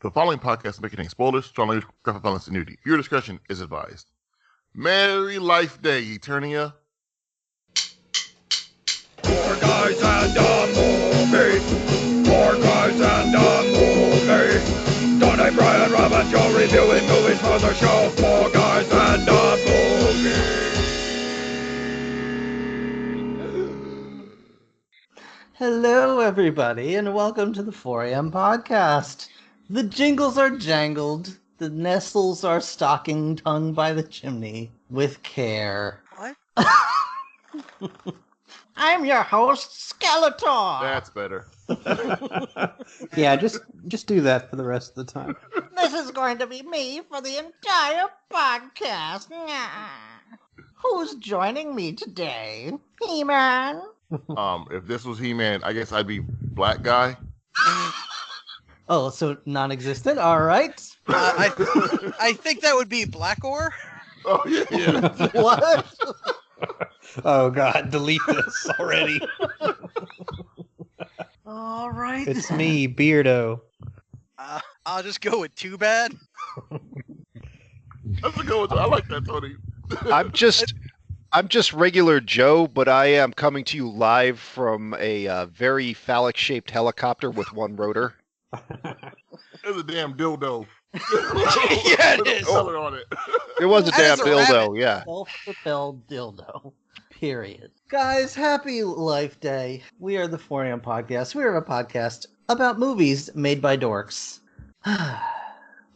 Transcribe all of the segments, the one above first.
The following podcast may contain spoilers, strong language, graphic violence, and nudity. Viewer discretion is advised. Merry Life Day, Eternia. Four guys and a movie. Four guys and a movie. Donnie, Brian, Rob, and Joe reviewing movies for the show. Four guys and a movie. Hello, everybody, and welcome to the 4amPodcast. The jingles are jangled, the nestles are stalking tongue by the chimney with care. What? I'm your host, Skeletor. That's better. Yeah, just do that for the rest of the time. This is going to be me for the entire podcast. Who's joining me today? He-Man? If this was He-Man, I guess I'd be black guy. Oh, so non-existent? All right. I think that would be Blackor. Oh, yeah. What? Oh God, delete this already. All right. It's me, Beardo. I'll just go with Too Bad. That's a good one. I like that, Tony. I'm just regular Joe, but I am coming to you live from a very phallic-shaped helicopter with one rotor. There's a damn dildo. Yeah, it is. Color on it. It was a That damn is a dildo, rabbit. yeah. Self-propelled dildo. Period. Guys, happy Life Day. We are the 4am Podcast. We are a podcast about movies made by dorks.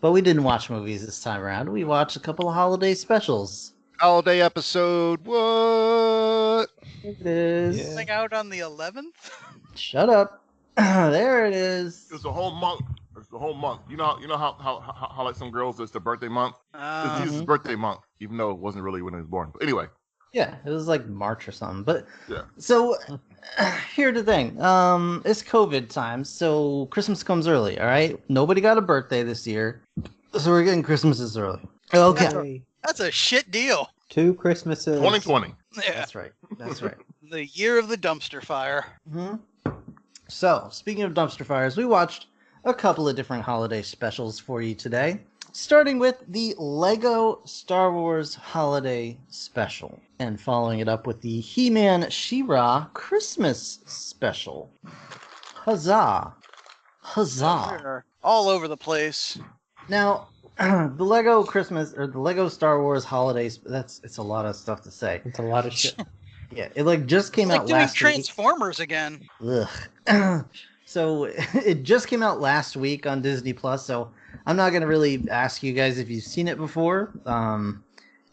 But we didn't watch movies this time around. We watched a couple of holiday specials. Holiday episode, what? It is. Yeah. Coming out on the 11th. Shut up. There it is. It's the whole month. It's the whole month. You know how like some girls, it's their birthday month? It's Jesus' birthday month, even though it wasn't really when he was born. But anyway. Yeah, it was like March or something. But Yeah. so here's the thing. It's COVID time, so Christmas comes early, all right? Nobody got a birthday this year. So we're getting Christmases early. Okay. Yay. That's a shit deal. 2 Christmases. 2020. Yeah. That's right. That's right. The year of the dumpster fire. hmm So, speaking of dumpster fires, we watched a couple of different holiday specials for you today. Starting with the Lego Star Wars Holiday Special. And following it up with the He-Man She-Ra Christmas Special. Huzzah. Huzzah. They're all over the place. Now, the Lego Christmas, or the Lego Star Wars Holidays, it's a lot of stuff to say. It's a lot of shit. Yeah, it like just came It's like out doing last week. Transformers again. Ugh. So it just came out last week on Disney Plus. So I'm not gonna really ask you guys if you've seen it before.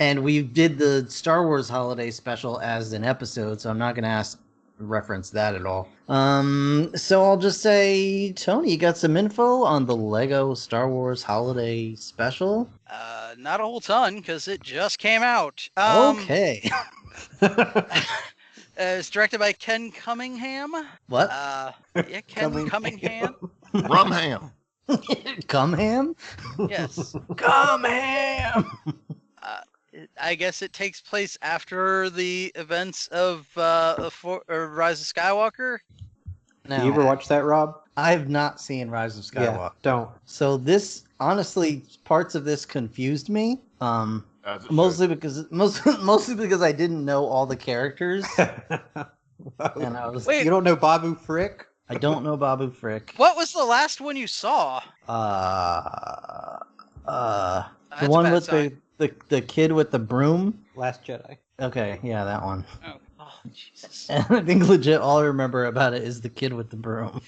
And we did the Star Wars Holiday Special as an episode, so I'm not gonna reference that at all. So I'll just say, Tony, you got some info on the Lego Star Wars Holiday Special? Not a whole ton, because it just came out. Okay. It's directed by Ken Cunningham. What? Yeah, Ken Cunningham. Rum ham. Cumham? Yes. Come ham! I guess it takes place after the events of Rise of Skywalker. Do you ever watch that, Rob? I've not seen Rise of Skywalker. Yeah, don't. So this, honestly, parts of this confused me. Mostly because I didn't know all the characters, and I was Wait. You don't know Babu Frick? I don't know Babu Frick. What was the last one you saw? The That's a one bad with sign. the kid with the broom. Last Jedi. Okay, yeah, that one. Oh, Jesus. And I think legit all I remember about it is the kid with the broom.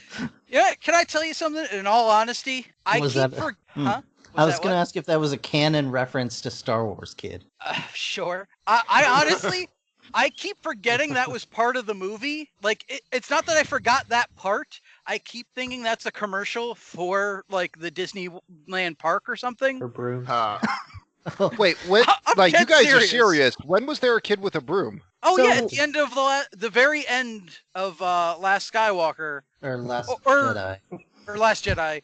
Yeah, can I tell you something? In all honesty, I Was keep that- Huh? I was that gonna what? ask if that was a canon reference to Star Wars Kid. Sure. I honestly, I keep forgetting that was part of the movie. Like, it's not that I forgot that part. I keep thinking that's a commercial for, like, the Disneyland park or something. Or Broom. Wait, what? I'm Like, you dead guys serious. are serious. When was there a kid with a broom? Oh, So- yeah, at the end of the very end of Last Skywalker, Or Last Or- Jedi. or Last Jedi,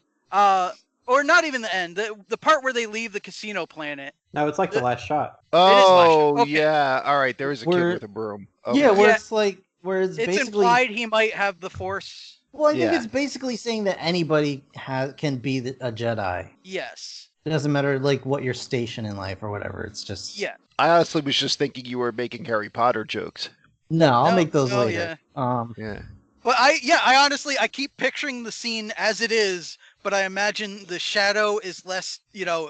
or not even the end, the part where they leave the casino planet. No, it's like the last shot. Oh, Okay. yeah. All right, there is a kid We're- with a broom. Yeah, Okay. where Yeah. it's like, where it's It's basically. implied he might have the Force. Well, I think Yeah. it's basically saying that anybody can be a Jedi. Yes. It doesn't matter like what your station in life or whatever. It's just Yeah. I honestly was just thinking you were making Harry Potter jokes. No, I'll No, make those no, later. Yeah. But I honestly, I keep picturing the scene as it is, but I imagine the shadow is less,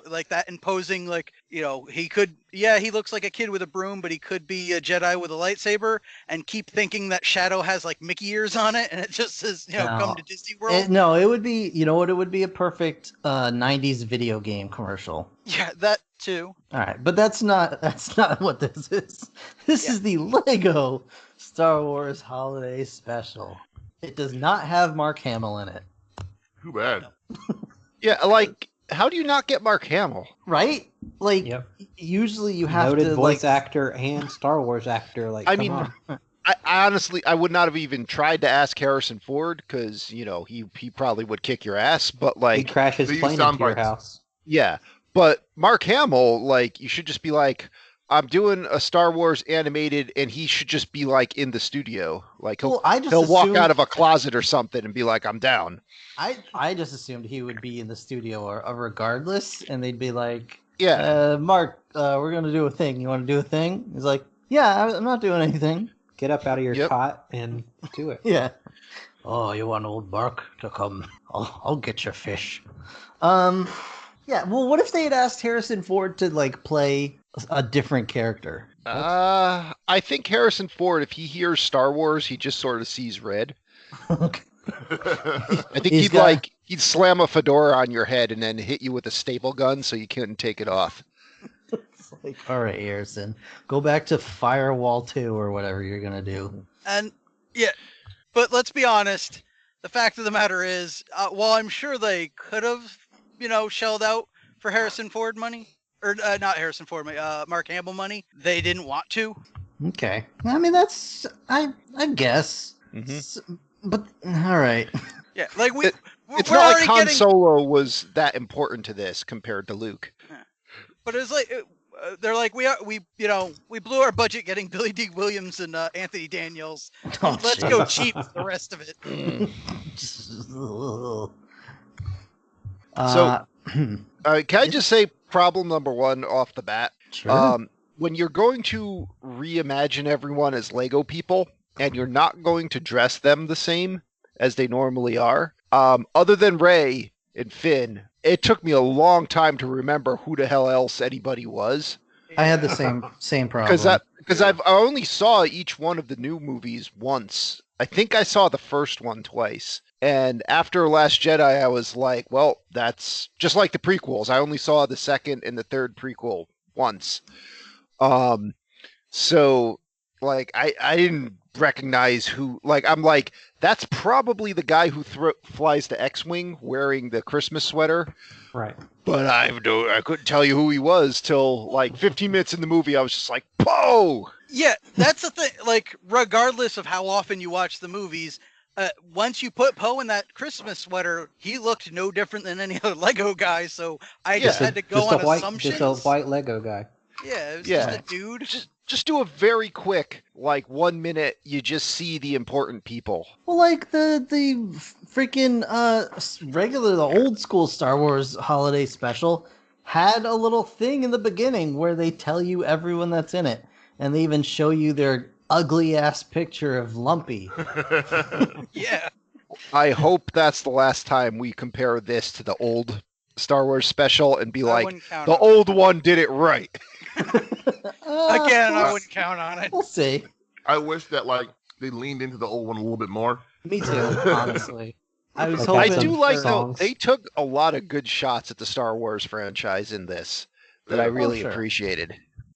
like that imposing, like, he looks like a kid with a broom, but he could be a Jedi with a lightsaber, and keep thinking that shadow has like Mickey ears on it, and it just says, come to Disney World. No, it would be, you know what, it would be a perfect 90s video game commercial. Yeah, that too. All right, but that's not what this is. This is the Lego Star Wars Holiday Special. It does not have Mark Hamill in it. Too bad. Yeah, like, how do you not get Mark Hamill? Right? Like, Yep. Usually you have Noted to voice like actor and Star Wars actor. Like, I come mean, on. I honestly, I would not have even tried to ask Harrison Ford because, he probably would kick your ass. But, He like, crashes these plane sound into your bites. house. yeah. But Mark Hamill, like, you should just be like, I'm doing a Star Wars animated, and he should just be, like, in the studio. Like, Well, I just he'll walk assumed- out of a closet or something and be like, I'm down. I just assumed he would be in the studio or regardless, and they'd be like, Yeah. Mark, we're gonna do a thing. You want to do a thing? He's like, yeah, I'm not doing anything. Get up out of your Yep. cot and do it. Yeah. Oh, you want old Mark to come? I'll get your fish. Yeah. Well, what if they had asked Harrison Ford to like play a different character? I think Harrison Ford, if he hears Star Wars, he just sort of sees red. Okay. I think He's got- he'd slam a fedora on your head and then hit you with a staple gun so you couldn't take it off. It's like, all right, Harrison, go back to Firewall 2 or whatever you're gonna do. And yeah, but let's be honest. The fact of the matter is, while I'm sure they could have, shelled out for Harrison Ford money, or not Harrison Ford money, Mark Hamill money, they didn't want to. Okay. I mean, that's I guess. Mhm. But all right. Yeah, like It's we're not like already Han getting. Solo was that important to this compared to Luke. But it's like they're like we blew our budget getting Billy D. Williams and Anthony Daniels. Oh, Let's jeez. go cheap with the rest of it. Can I just say problem number one off the bat? Sure. When you're going to reimagine everyone as Lego people and you're not going to dress them the same as they normally are, other than Rey and Finn, it took me a long time to remember who the hell else anybody was. I had the same problem. Because I only saw each one of the new movies once. I think I saw the first one twice. And after Last Jedi, I was like, well, that's just like the prequels. I only saw the second and the third prequel once. So, like, I didn't recognize who, like, I'm like, that's probably the guy who flies the X-Wing wearing the Christmas sweater. Right. But I couldn't tell you who he was till, like, 15 minutes in the movie. I was just like, Poe! Yeah, that's the thing. Like, regardless of how often you watch the movies, once you put Poe in that Christmas sweater, he looked no different than any other Lego guy. So I just had to go on assumptions. Just a white Lego guy. Yeah, it was Yeah. just a dude. Just do a very quick, like, 1 minute, you just see the important people. Well, like the freaking the old school Star Wars holiday special had a little thing in the beginning where they tell you everyone that's in it, and they even show you their ugly ass picture of Lumpy. Yeah. I hope that's the last time we compare this to the old Star Wars special and be I like, wouldn't count the on old one did it right. Again, I wouldn't count on it. We'll see. I wish that like they leaned into the old one a little bit more. Me too, honestly. I was Like, I hoping. do like, though, songs. they took a lot of good shots at the Star Wars franchise in this that I Yeah. really sure. appreciated.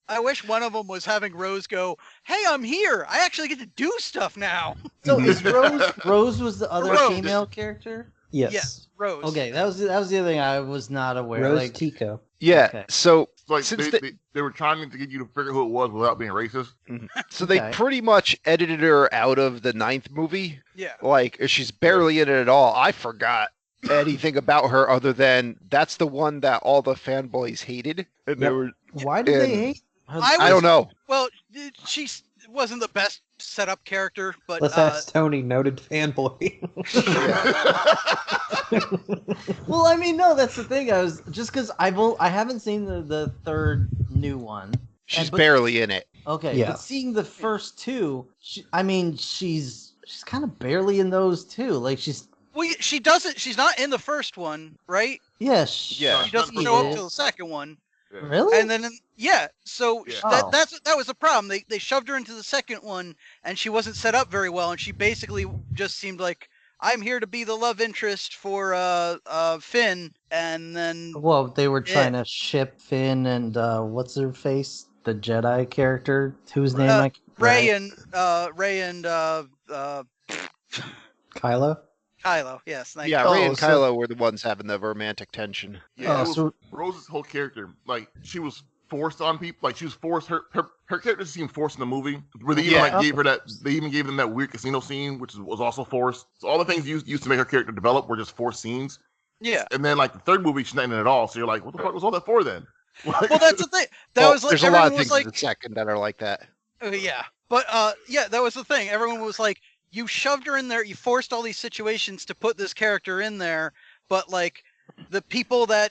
I wish one of them was having Rose go, "Hey, I'm here. I actually get to do stuff now." So is Rose was the other Rose. female character? Yes. Yes, Rose. Okay, that was the other thing I was not aware. Rose Like, Tico. Yeah, Okay. so It's like Since they were trying to get you to figure who it was without being racist. they Okay. pretty much edited her out of the 9th movie. Yeah. Like, she's barely in it at all. I forgot anything about her other than that's the one that all the fanboys hated. And they Yep. were, why did they And- hate? her? I I don't know. Well, she's wasn't the best setup character, but Let's ask Tony, noted fanboy. Well, I mean, no, that's the thing. I was just because I haven't seen the third new one. She's barely in it. Okay, Yeah. but seeing the first two, she's kind of barely in those too. Like she's she doesn't. She's not in the first one, right? Yeah. She doesn't show up till the second one. Yeah. Really? And then so Yeah. that was the problem. They shoved her into the second one, and she wasn't set up very well, and she basically just seemed like, I'm here to be the love interest for Finn, and then Well, they were trying to ship Finn and what's her face, the Jedi character whose name Rey and Kylo? Kylo. Yes, thank Yeah, you. Ray and Kylo were the ones having the romantic tension. Yeah, so Rose's whole character, like she was forced on people. Like she was forced. Her character seemed forced in the movie. Where they even gave her that. They even gave them that weird casino scene, which was also forced. So all the things used to make her character develop were just forced scenes. Yeah. And then like the third movie, she's not in it at all. So you're like, what the fuck was all that for then? Well, that's the thing. There's a lot of things in the second that are like that. Yeah, but that was the thing. Everyone was like, you shoved her in there. You forced all these situations to put this character in there, but like the people that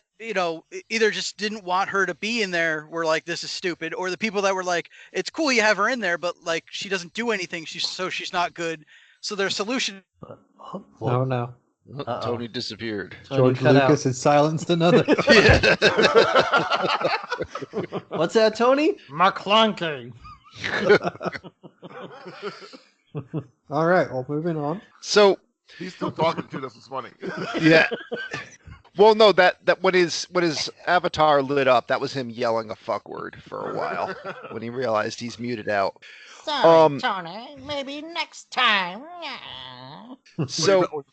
either just didn't want her to be in there were like, this is stupid, or the people that were like, it's cool you have her in there, but like she doesn't do anything. She's not good. So their solution. Oh no. Tony disappeared. George Lucas has silenced another. What's that, Tony? McClunky. All right, well, moving on. So He's still talking to us. It's funny. yeah. Well, no, that when his avatar lit up, that was him yelling a fuck word for a while when he realized he's muted out. Sorry, Tony. Maybe next time. So,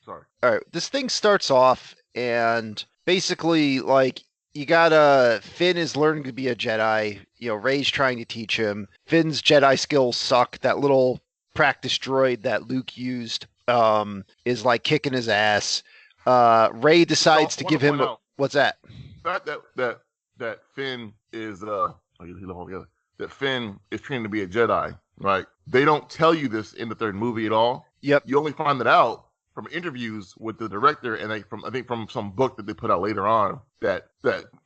sorry. all right, this thing starts off, and basically, like, you got Finn is learning to be a Jedi. Rey's trying to teach him. Finn's Jedi skills suck. That little practice droid that Luke used is like kicking his ass. Rey decides to give him what's that? That Finn is that Finn is training to be a Jedi, right? They don't tell you this in the third movie at all. Yep. You only find it out from interviews with the director, and I think from some book that they put out later on that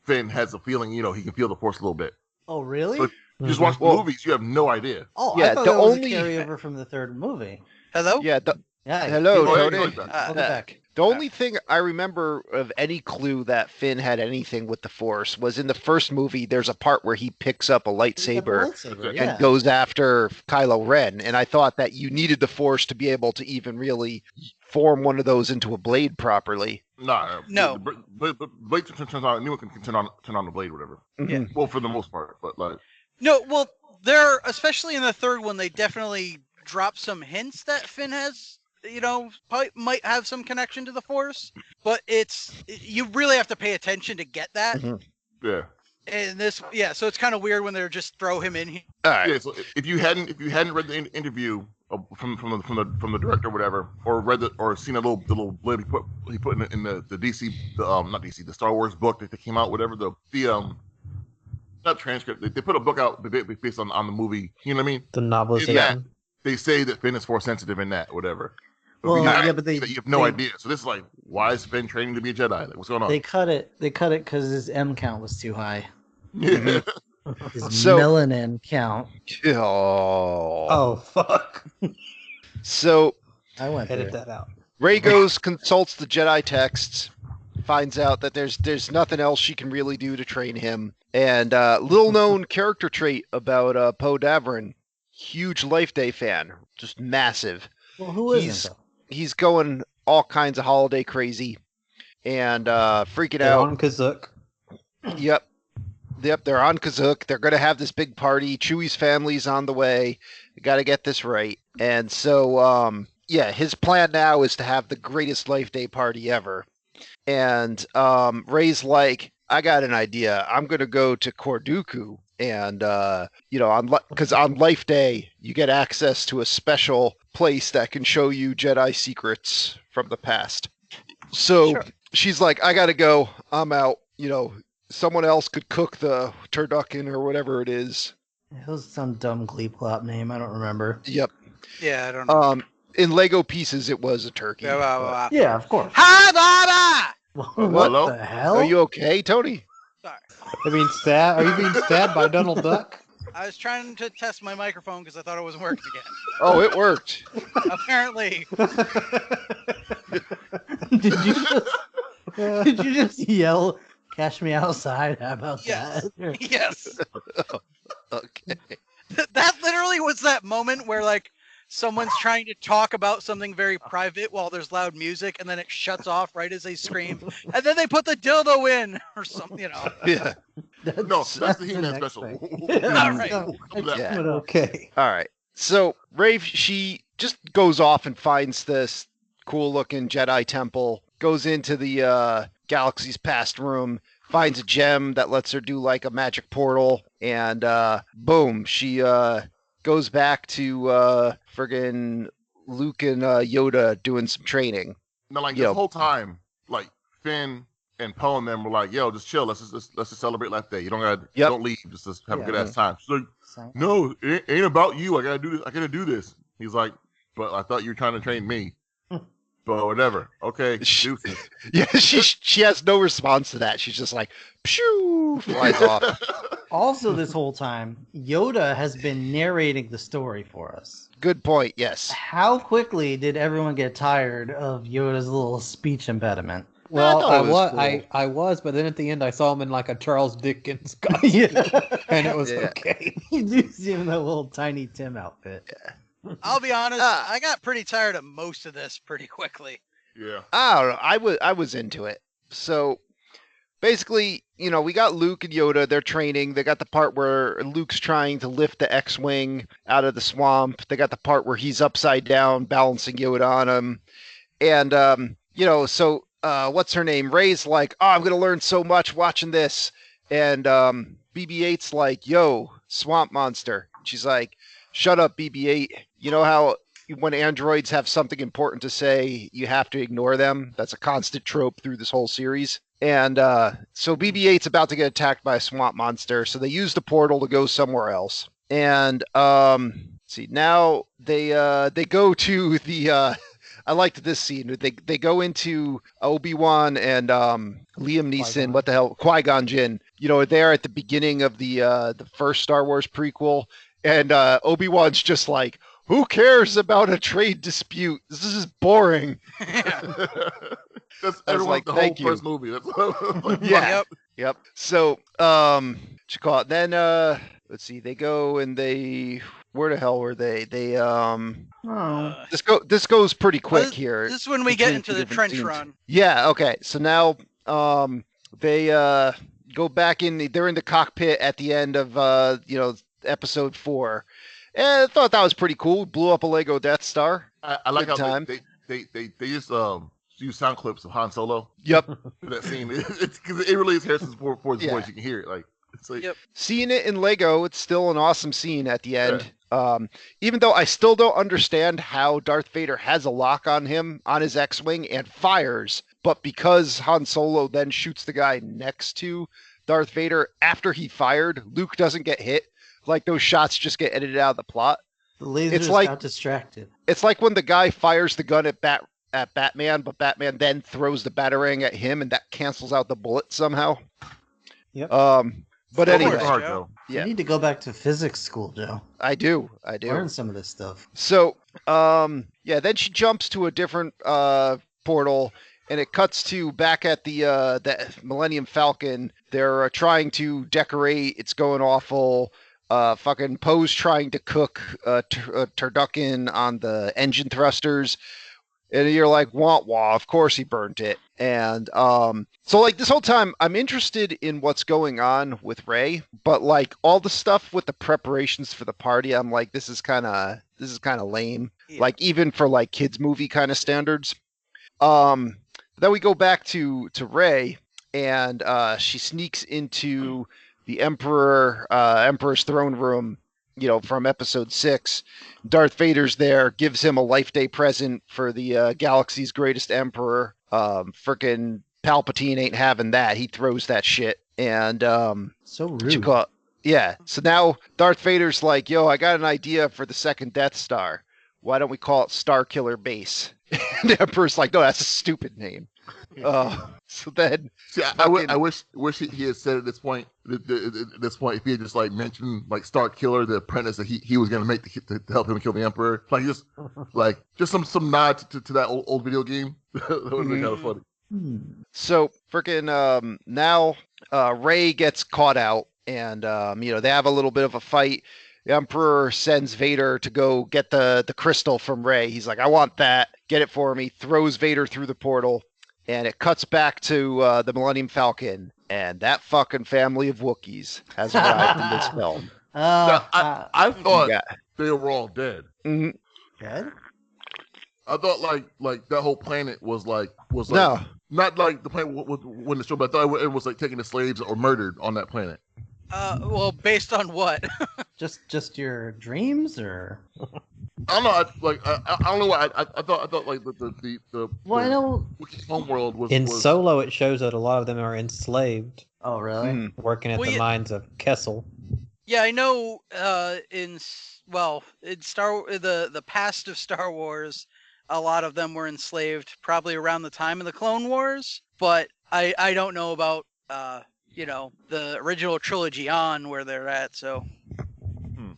Finn has a feeling, he can feel the Force a little bit. Oh, really? So you just watch the movies, you have no idea. Oh, yeah, I thought the that was only- a carryover from the third movie. Hello? Yeah. Yeah. Hello, Tony. Tony. Welcome back. The only thing I remember of any clue that Finn had anything with the Force was in the first movie. There's a part where he picks up a lightsaber and goes after Kylo Ren, and I thought that you needed the Force to be able to even really form one of those into a blade properly. No. The blade turns on. Anyone can turn on the blade, or whatever. Yeah. Well, for the most part, but like. No, well, they're especially in the third one. They definitely drop some hints that Finn has. Might have some connection to the Force, but you really have to pay attention to get that. Mm-hmm. Yeah. And so it's kind of weird when they're just throw him in here. All right. Yeah. So if you hadn't read the interview from the director or whatever, or seen a little blip he put in the DC not DC the Star Wars book that came out, whatever the not transcript, they put a book out based on the movie. You know what I mean? The novelization. Yeah. They say that Finn is Force sensitive in that, whatever. Well, you have no they- idea. So this is like, why is Finn training to be a Jedi? Like, what's going on? They cut it because his M count was too high. Yeah. His So- melanin count. Oh. fuck. So I went Edit there. that out. Ray goes, consults the Jedi texts, finds out that there's nothing else she can really do to train him. And little known character trait about Poe Dameron, huge Life Day fan, just massive. Well, who isn't though? He's going all kinds of holiday crazy and freaking They're out. on Kazook. Yep, they're on Kazook. They're going to have this big party. Chewie's family's on the way. We got to get this right. And so, his plan now is to have the greatest Life Day party ever. And Ray's like, I got an idea. I'm going to go to Corduku. And, because on Life Day, you get access to a special place that can show you Jedi secrets from the past. So she's like, I got to go. I'm out. Someone else could cook the turducken or whatever it is. It was some dumb Glee plot name. I don't remember. Yep. Yeah, I don't know. In Lego Pieces, it was a turkey. Yeah, but- blah, blah, blah. Yeah, of course. Ha, Baba! What Hello? the hell? Are you okay, Tony? Sorry. I mean, are you being stabbed by Donald Duck? I was trying to test my microphone because I thought it wasn't working again. Oh, it worked. Apparently. did you just yell, "Cash me outside"? How about Yes. that? Yes. Okay. That literally was that moment where, like, someone's trying to talk about something very private while there's loud music, and then it shuts off right as they scream, and then they put the dildo in or something, you know. Yeah. No, that's the He-Man next special. thing. All right. Yeah. But okay. All right. So Ray, she just goes off and finds this cool-looking Jedi temple, goes into the Galaxy's Past room, finds a gem that lets her do like a magic portal, and boom, she goes back to friggin' Luke and Yoda doing some training. Now, like Yo. this whole time, like Finn and Poe and them were like, "Yo, just chill. Let's just celebrate Life Day. You don't leave. Just have a good ass time." She's like, "No, it ain't about you. I gotta do this. I gotta do this." He's like, "But I thought you were trying to train me." But whatever. Okay, deuces. Yeah, she has no response to that. She's just like, pshoo, flies off. Also, this whole time, Yoda has been narrating the story for us. Good point. Yes. How quickly did everyone get tired of Yoda's little speech impediment? Well, thought it was I was, but then at the end I saw him in like a Charles Dickens costume, Yeah. and it was Yeah. okay. You do see him in that little Tiny Tim outfit. I'll be honest, I got pretty tired of most of this pretty quickly. Yeah. I don't know. I was into it. So basically, you know, we got Luke and Yoda. They're training. They got the part where Luke's trying to lift the X-wing out of the swamp. They got the part where he's upside down, balancing Yoda on him. And you know, so what's her name? Rey's like, "Oh, I'm gonna learn so much watching this." And BB-8's like, "Yo, swamp monster." She's like, "Shut up, BB-8. You know how when androids have something important to say, you have to ignore them? That's a constant trope through this whole series." And so BB-8's about to get attacked by a swamp monster, so they use the portal to go somewhere else. And let's see, now they go to the I liked this scene. They go into Obi-Wan and Liam Neeson. Qui-Gon. What the hell? Qui-Gon Jinn. You know, they're at the beginning of the first Star Wars prequel, and Obi-Wan's just like, "Who cares about a trade dispute? This is boring." That's I was everyone. like, The thank whole you. first movie. That's like, Yeah. Yep. Yep. So, what you call it? Then, let's see. They go and they. Where the hell were they? They Oh. This goes pretty quick Well, here. This is when we get between into two the different trench scenes. run. Yeah. Okay. So now, they go back in. They're in the cockpit at the end of episode 4. And I thought that was pretty cool. Blew up a Lego Death Star. I like Good how time. they just use sound clips of Han Solo Yep. for that scene. It's because it really is Harrison Ford's Yeah. voice. You can hear it. Like it's like Yep. Seeing it in Lego, it's still an awesome scene at the end. Even though I still don't understand how Darth Vader has a lock on him on his X-wing and fires, but because Han Solo then shoots the guy next to Darth Vader after he fired, Luke doesn't get hit. Like those shots just get edited out of the plot. The laser It's just like- got distracted. It's like when the guy fires the gun at Batman, but Batman then throws the batarang at him, and that cancels out the bullet somehow. Yep. But Of anyway, course. hard, Joe. Joe. Yeah. You need to go back to physics school, Joe. I do. Learn some of this stuff. So, then she jumps to a different portal, and it cuts to back at the Millennium Falcon. They're trying to decorate. It's going awful. Fucking Poe's trying to cook turducken on the engine thrusters. And you're like, wah wah, of course he burnt it. And so like this whole time I'm interested in what's going on with Rey, but like all the stuff with the preparations for the party, I'm like, this is kinda lame. Yeah. Like even for like kids movie kind of standards. Then we go back to Rey, and she sneaks into the Emperor's throne room, you know, from episode 6. Darth Vader's there, gives him a Life Day present for the galaxy's greatest emperor. Frickin' Palpatine ain't having that. He throws that shit. And So what you rude. call it? Yeah. So now Darth Vader's like, yo, I got an idea for the second Death Star. Why don't we call it Star Killer Base? And the Emperor's like, no, that's a stupid name. So then, See, I wish he had said at this point, if he had just like mentioned like Star Killer, the apprentice that he was gonna make to help him kill the Emperor, like just some nod to that old video game. That would have been kind of funny. So freaking now Rey gets caught out, and they have a little bit of a fight. The Emperor sends Vader to go get the crystal from Rey. He's like, I want that. Get it for me. Throws Vader through the portal, and it cuts back to the Millennium Falcon, and that fucking family of Wookiees has arrived in this film. I thought they were all dead. Mm-hmm. Dead? I thought like that whole planet was No. not like the planet when the show, but I thought it was like taking the slaves or murdered on that planet. Well, based on what? just your dreams, or? I don't know. I don't know why. I thought like the Well, I know. Wookiee's homeworld was In was, Solo, it shows that a lot of them are enslaved, Oh, really? working at the mines of Kessel. Yeah, I know. In the past of Star Wars, a lot of them were enslaved, probably around the time of the Clone Wars. But I don't know about the original trilogy on where they're at. So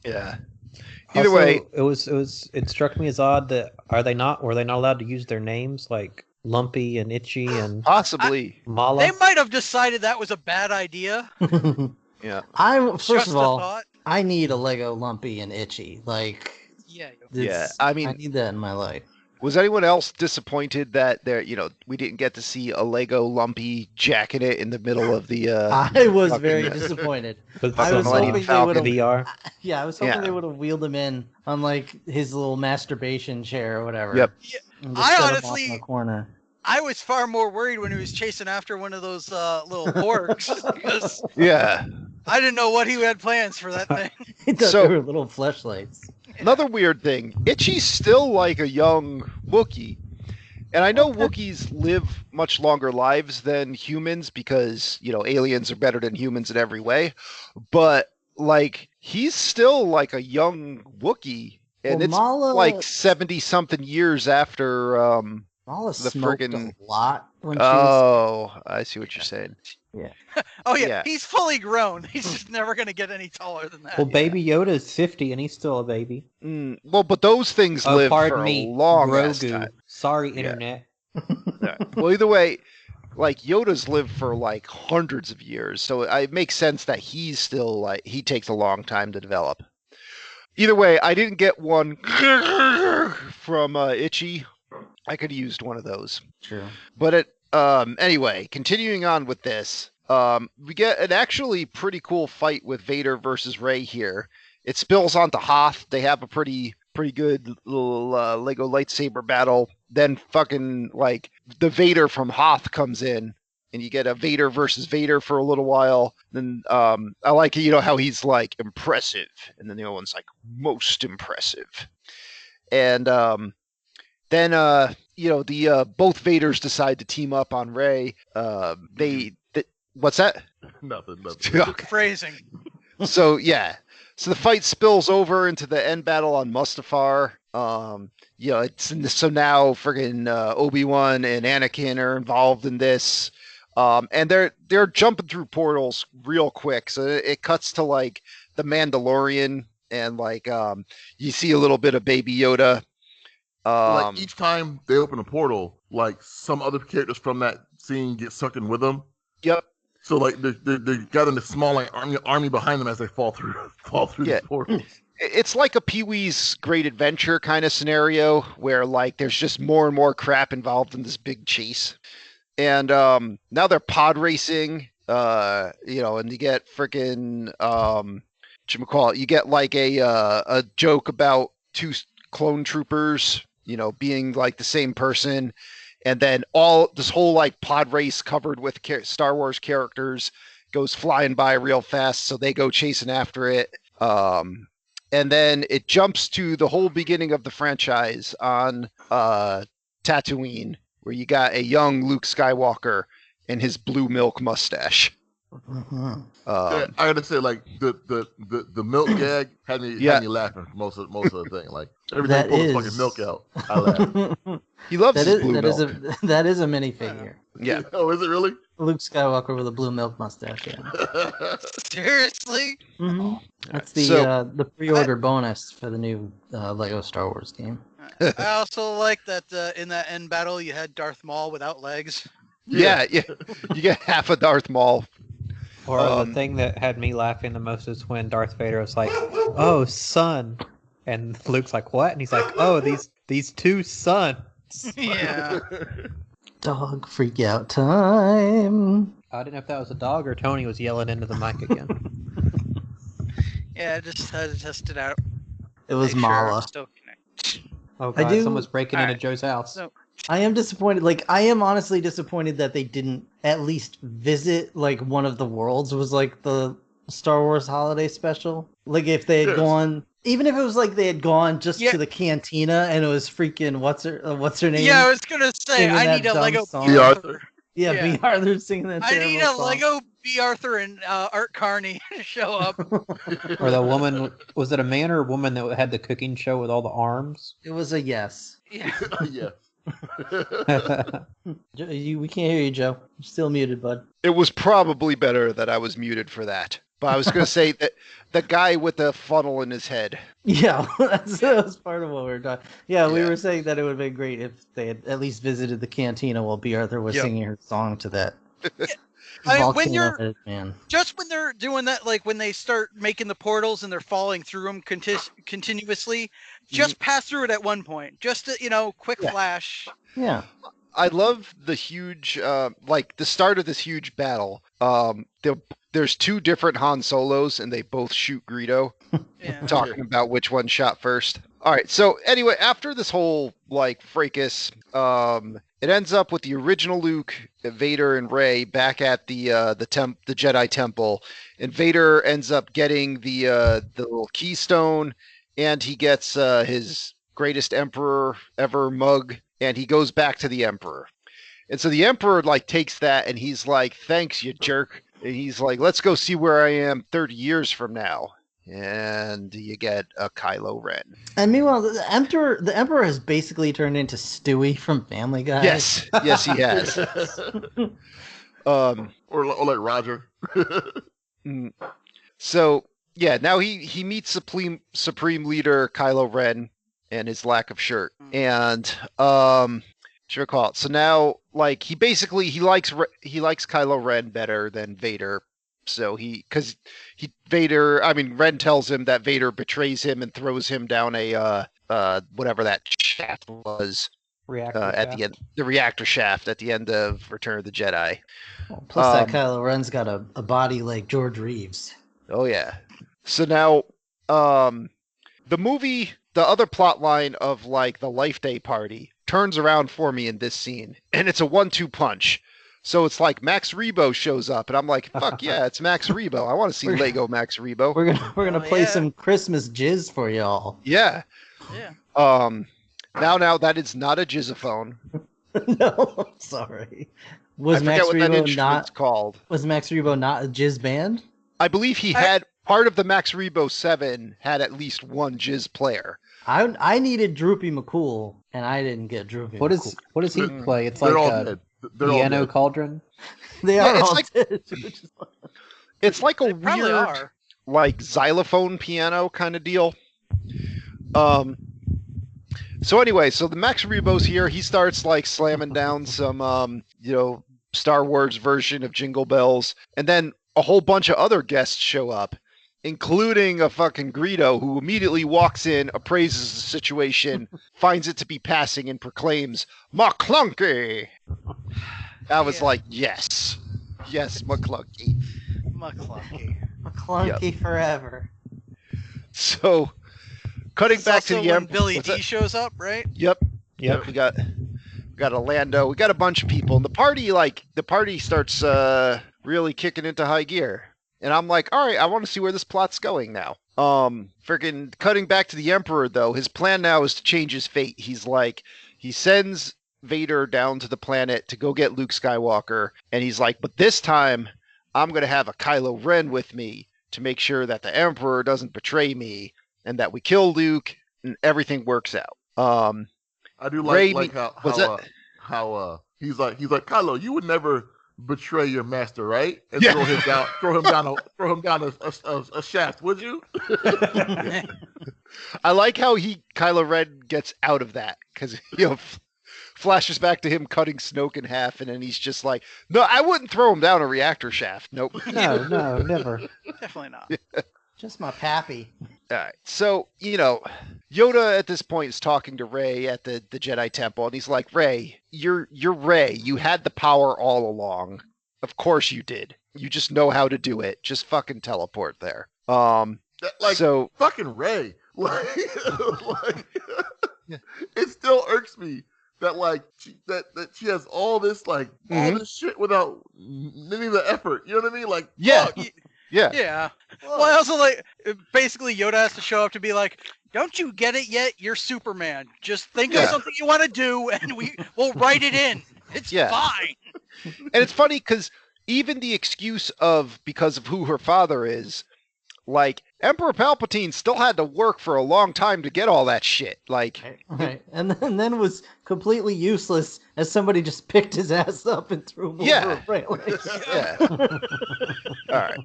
Yeah. Either Also, way, it struck me as odd that were they not allowed to use their names like Lumpy and Itchy and possibly. Mala? they might have decided that was a bad idea. Yeah. First Just of a all, thought. I need a Lego Lumpy and Itchy. Like, Yeah. I mean, I need that in my life. Was anyone else disappointed that we didn't get to see a Lego Lumpy jacking it in the middle of the? I was very disappointed. With I was some, hoping they would have. VR. Yeah, I was hoping Yeah. they would have wheeled him in on like his little masturbation chair or whatever. Yep. And I just set him off honestly- in the corner. I was far more worried when he was chasing after one of those little porks because Yeah. I didn't know what he had plans for that thing. He thought So- they were little fleshlights. Another weird thing. Itchy's still like a young Wookiee. And I know Wookiees live much longer lives than humans because, aliens are better than humans in every way. But, like, he's still like a young Wookiee. And Well, it's Mala- like 70-something years after... Mala The smoked friggin- a lot when she was. Oh, I see what you're saying. Oh yeah, Yeah. he's fully grown. He's just never gonna get any taller than that. Well, Baby Yoda is 50 and he's still a baby. Well, but those things live Pardon for me, a long ass Grogu. time. Sorry, Yeah. internet. Yeah. Well, either way, like Yoda's lived for like hundreds of years, so it makes sense that he's still like he takes a long time to develop. Either way, I didn't get one from Itchy. I could have used one of those. True. But anyway, continuing on with this, we get an actually pretty cool fight with Vader versus Rey here. It spills onto Hoth. They have a pretty good little Lego lightsaber battle. Then fucking like the Vader from Hoth comes in, and you get a Vader versus Vader for a little while. Then I like how he's like impressive, and then the other one's like most impressive. And then the both Vaders decide to team up on Rey. What's that? Nothing. Okay. Phrasing. So the fight spills over into the end battle on Mustafar. So now friggin' Obi-Wan and Anakin are involved in this. And they're jumping through portals real quick. So it cuts to like the Mandalorian, and like you see a little bit of Baby Yoda. Like each time they open a portal, like some other characters from that scene get sucked in with them. Yep. So like they're gathering a small like army behind them as they fall through Yeah. the portals. It's like a Pee-wee's Great Adventure kind of scenario where like there's just more and more crap involved in this big chase. And now they're pod racing, and you get freaking you get like a joke about two clone troopers, being like the same person, and then this whole like pod race covered with Star Wars characters goes flying by real fast, so they go chasing after it. And then it jumps to the whole beginning of the franchise on Tatooine, where you got a young Luke Skywalker and his blue milk mustache. Mhm. Yeah, I gotta say, like the milk gag had me laughing for most of the thing. Like every time That he pulled his is fucking milk out, I laughed. He loves that his is blue that milk. is a that is a minifigure. Yeah. Oh, is it really? Luke Skywalker with a blue milk mustache. Yeah. Seriously? hmm That's the So- the pre-order bonus for the new Lego Star Wars game. I also like that in that end battle you had Darth Maul without legs. Yeah. You get half a Darth Maul. Or the thing that had me laughing the most is when Darth Vader was like, "Oh, son," and Luke's like, "What?" And he's like, "Oh, these two sons." Yeah. Dog freak out time. I didn't know if that was a dog or Tony was yelling into the mic again. Yeah, I just had to test it out. It was Make sure I'm Mala. still connected. Oh I god, do- someone's breaking into Alright, Joe's house. so- I am disappointed. Like, I am honestly disappointed that they didn't at least visit, like, one of the worlds was, like, the Star Wars holiday special. Like, if they had Yes. gone, even if it was like they had gone just Yeah. to the cantina and it was freaking, what's her name? Yeah, I was gonna say Singing I that need a dumb Lego song. B. Yeah, Arthur. Yeah, yeah. B. Arthur singing that I need a terrible song. Lego B. Arthur and Art Carney to show up. Or the woman, was it a man or a woman that had the cooking show with all the arms? It was a yes. Yeah. Yeah. We can't hear you, Joe. You're still muted, bud. It was probably better that I was muted for that. But I was going to say that the guy with the funnel in his head. Yeah, that was part of what we were talking. Yeah, we Yeah. were saying that it would have been great if they had at least visited the cantina while B. Arthur was Yep. singing her song to that. I mean, when volcano you're head man. just when they're doing that, like when they start making the portals and they're falling through them continuously, just pass through it at one point. Just to, quick Yeah. flash. Yeah. I love the huge, like the start of this huge battle. There's two different Han Solos and they both shoot Greedo, Yeah. talking about which one shot first. All right. So anyway, after this whole like fracas, it ends up with the original Luke, Vader, and Rey back at the Jedi Temple, and Vader ends up getting the little keystone, and he gets his greatest Emperor ever mug, and he goes back to the Emperor. And so the Emperor like takes that, and he's like, "Thanks, you jerk." And he's like, "Let's go see where I am 30 years from now." And you get a Kylo Ren. And meanwhile, the Emperor has basically turned into Stewie from Family Guy. Yes, yes, he has. or like Roger. Mm. So yeah, now he meets Supreme Leader Kylo Ren and his lack of shirt, and should I call it? So now, like he likes Kylo Ren better than Vader. So Ren tells him that Vader betrays him and throws him down a whatever that shaft was Reactor at the end, the reactor shaft at the end of Return of the Jedi. Plus, that Kylo Ren's got a body like George Reeves. Oh yeah. So now, the movie, the other plot line of like the Life Day party turns around for me in this scene, and it's a 1-2 punch. So it's like Max Rebo shows up, and I'm like, "Fuck yeah, it's Max Rebo! I want to see Lego Max Rebo." We're gonna Oh, play yeah. some Christmas jizz for y'all. Yeah. Yeah. Now that is not a jizzophone. No, sorry. Was I Max forget what that Rebo instrument's not? called. Was Max Rebo not a jizz band? I believe he had part of the Max Rebo 7 had at least one jizz player. I needed Droopy McCool, and I didn't get Droopy. What McCool. does he play? It's They're like all a dead. They're all piano dead. cauldron. They Yeah, are it's all like- dead. It's like a They probably weird, are. like xylophone piano kind of deal. So anyway, so the Max Rebo's here. He starts like slamming down some, Star Wars version of Jingle Bells, and then a whole bunch of other guests show up, including a fucking Greedo who immediately walks in, appraises the situation, finds it to be passing, and proclaims "McClunky." I was like, yes, McClunky. McClunky. McClunky forever. So, cutting It's back to also the when Emperor. Billy what's D that? shows up, right? Yep. Yep. We got a Lando. We got a bunch of people, and the party starts really kicking into high gear. And I'm like, all right, I want to see where this plot's going now. Freaking cutting back to the Emperor though. His plan now is to change his fate. He sends Vader down to the planet to go get Luke Skywalker, and he's like, but this time I'm going to have a Kylo Ren with me to make sure that the Emperor doesn't betray me and that we kill Luke and everything works out. I do Ray, like what's how he's like Kylo, you would never betray your master, right? And Yeah. throw him down a shaft, would you? I like how Kylo Ren gets out of that because flashes back to him cutting Snoke in half, and then he's just like, "No, I wouldn't throw him down a reactor shaft. Nope." No, never. Definitely not. Just my pappy. All right. So, Yoda at this point is talking to Rey at the Jedi Temple, and he's like, Rey, you're Rey. You had the power all along. Of course you did. You just know how to do it. Just fucking teleport there. So fucking Rey. Like it still irks me that that she has all this all this shit without any of the effort. You know what I mean? Like, yeah. fuck. Yeah. Yeah. Well, I also basically Yoda has to show up to be like, don't you get it yet? You're Superman. Just think of something you want to do and we'll write it in. It's fine. And it's funny because even the excuse because of who her father is, like Emperor Palpatine still had to work for a long time to get all that shit. Like, right. And then was completely useless as somebody just picked his ass up and threw him over a railing. Yeah. All right.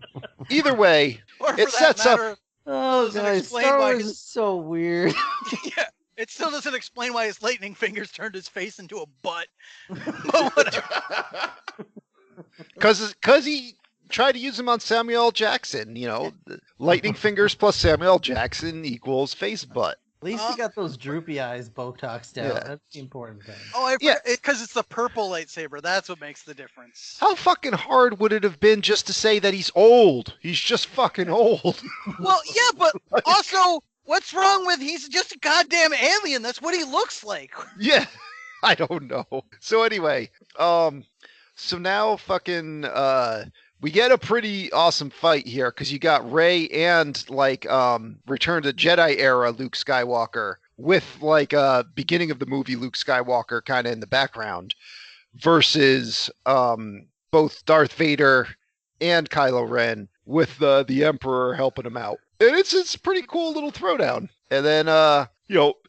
Either way, Or it sets up. Oh, doesn't guys, explain Star why Wars is so weird. Yeah. It still doesn't explain why his lightning fingers turned his face into a butt. But whatever. Because he tried to use him on Samuel L. Jackson. Lightning fingers plus Samuel L. Jackson equals face butt. At least he got those droopy eyes Botoxed out. Yeah. That's the important thing. Oh, because it's the purple lightsaber. That's what makes the difference. How fucking hard would it have been just to say that he's old? He's just fucking old. Well, yeah, but also, what's wrong with he's just a goddamn alien? That's what he looks like. Yeah, I don't know. So anyway, so now fucking we get a pretty awesome fight here because you got Rey and Return to Jedi era Luke Skywalker with beginning of the movie Luke Skywalker kind of in the background versus both Darth Vader and Kylo Ren with the Emperor helping him out. And it's a pretty cool little throwdown. And then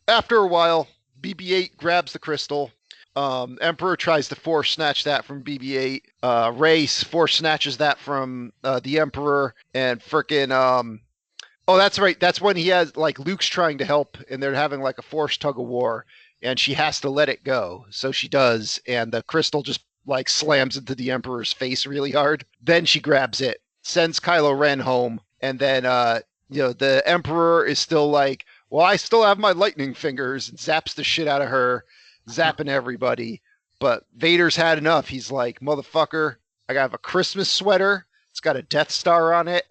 after a while, BB-8 grabs the crystal. Emperor tries to force snatch that from BB-8. Rey force snatches that from the Emperor, and frickin' oh, that's right. That's when he has Luke's trying to help, and they're having a force tug of war, and she has to let it go. So she does, and the crystal just slams into the Emperor's face really hard. Then she grabs it, sends Kylo Ren home, and then the Emperor is still well, I still have my lightning fingers, and zaps the shit out of her. Zapping everybody, but Vader's had enough. He's like, motherfucker, I have a Christmas sweater. It's got a Death Star on it.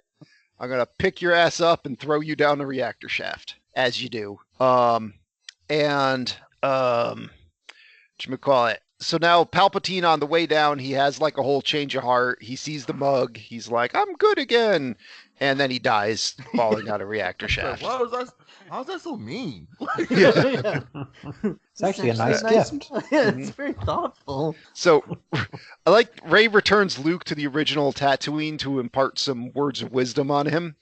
I'm gonna pick your ass up and throw you down the reactor shaft, as you do. Whatchamacallit. So now Palpatine on the way down, he has a whole change of heart. He sees the mug. He's like, I'm good again. And then he dies falling out of reactor shaft. Why was that so mean? Yeah. It's actually a nice gift. Yeah, it's very thoughtful. So, I like Rey returns Luke to the original Tatooine to impart some words of wisdom on him.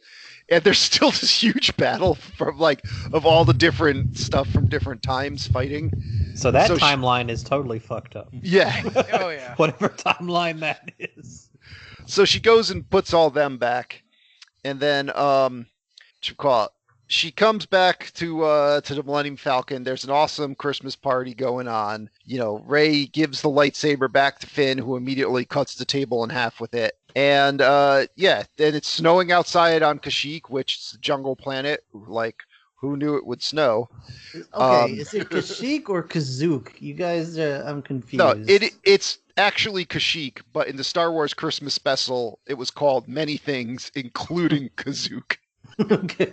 And there's still this huge battle from of all the different stuff from different times fighting. So that timeline is totally fucked up. Yeah. Oh, yeah. Whatever timeline that is. So she goes and puts all them back. And then, she comes back to the Millennium Falcon. There's an awesome Christmas party going on. Rey gives the lightsaber back to Finn, who immediately cuts the table in half with it. And then it's snowing outside on Kashyyyk, which is a jungle planet. Who knew it would snow? Okay, is it Kashyyyk or Kazook? You guys, I'm confused. No, it's actually Kashyyyk, but in the Star Wars Christmas special, it was called many things, including Kazook. Okay.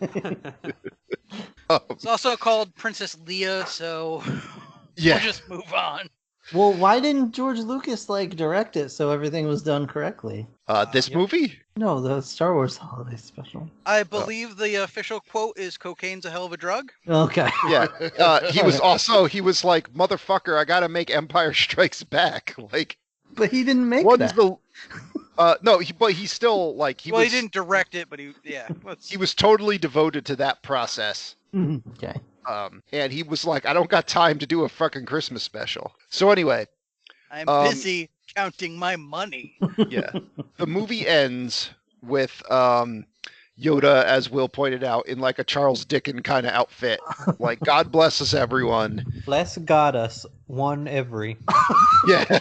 It's also called Princess Leia, so we'll just move on. Well, why didn't George Lucas direct it so everything was done correctly? This movie? No, the Star Wars holiday special. I believe the official quote is "Cocaine's a hell of a drug." Okay. Yeah. He was like, motherfucker, I gotta make Empire Strikes Back. But he didn't make one's that. No, but he's still like he didn't direct it, but he was totally devoted to that process. Okay. And he was like, I don't got time to do a fucking Christmas special. So anyway, I'm busy counting my money. Yeah, the movie ends with Yoda, as Will pointed out, in like a Charles Dickens kind of outfit. Like, God bless us, everyone. Bless God us, one every. Yeah.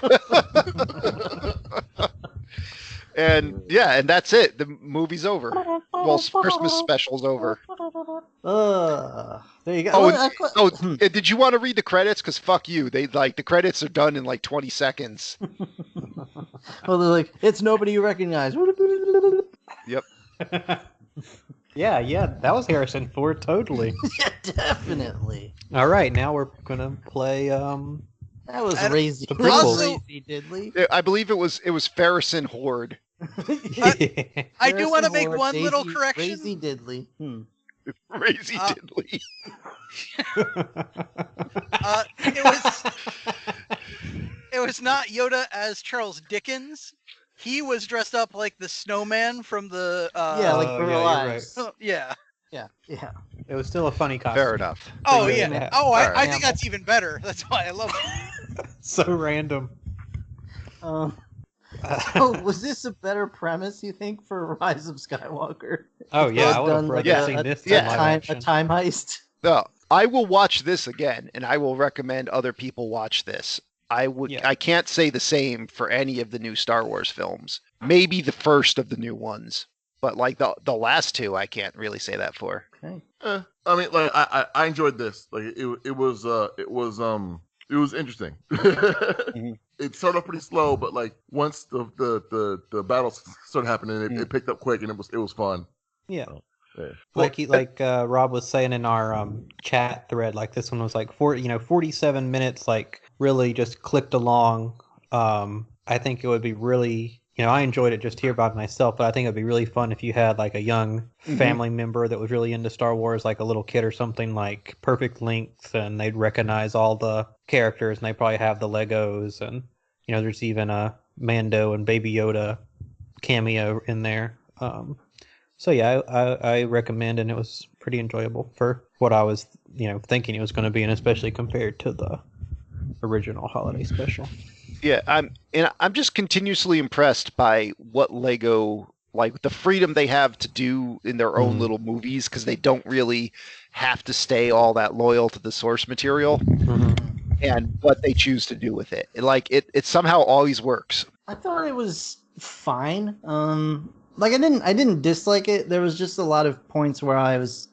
And that's it. The movie's over. Well, Christmas special's over. There you go. Oh, did you want to read the credits? Because fuck you. They the credits are done in like 20 seconds. Well, they're like, it's nobody you recognize. Yep. Yeah, that was Harrison Ford, totally. Yeah, definitely. All right, now we're gonna play. That was Razy Diddley. I believe it was Farrison Horde. I do want to make one little correction. Razy Diddley. Razy Diddley. It was not Yoda as Charles Dickens. He was dressed up like the snowman from the like Real Lives. Right. Yeah. It was still a funny costume. Fair enough. Oh yeah. Yeah. I think that's even better. That's why I love it. So random. Was this a better premise, you think, for Rise of Skywalker? Oh yeah, I would have done rather seen this than live action. A time heist. No, I will watch this again, and I will recommend other people watch this. I can't say the same for any of the new Star Wars films. Maybe the first of the new ones, but like the last two, I can't really say that for. Okay. I mean, like I enjoyed this. Like it was interesting. It started off pretty slow, but like once the battles started happening, it picked up quick, and it was fun. Yeah. Yeah. Like Rob was saying in our chat thread, like this one was like 47 minutes, like really just clicked along. I think it would be really, I enjoyed it just here by myself, but I think it'd be really fun if you had like a young family member that was really into Star Wars, like a little kid or something, like perfect length, and they'd recognize all the characters, and they probably have the Legos, and there's even a Mando and Baby Yoda cameo in there. So yeah, I recommend, and it was pretty enjoyable for what I was, thinking it was going to be, and especially compared to the original holiday special. Yeah, I'm just continuously impressed by what Lego, like the freedom they have to do in their own little movies, because they don't really have to stay all that loyal to the source material, and what they choose to do with it. Like it somehow always works. I thought it was fine. Like I didn't dislike it. There was just a lot of points where I was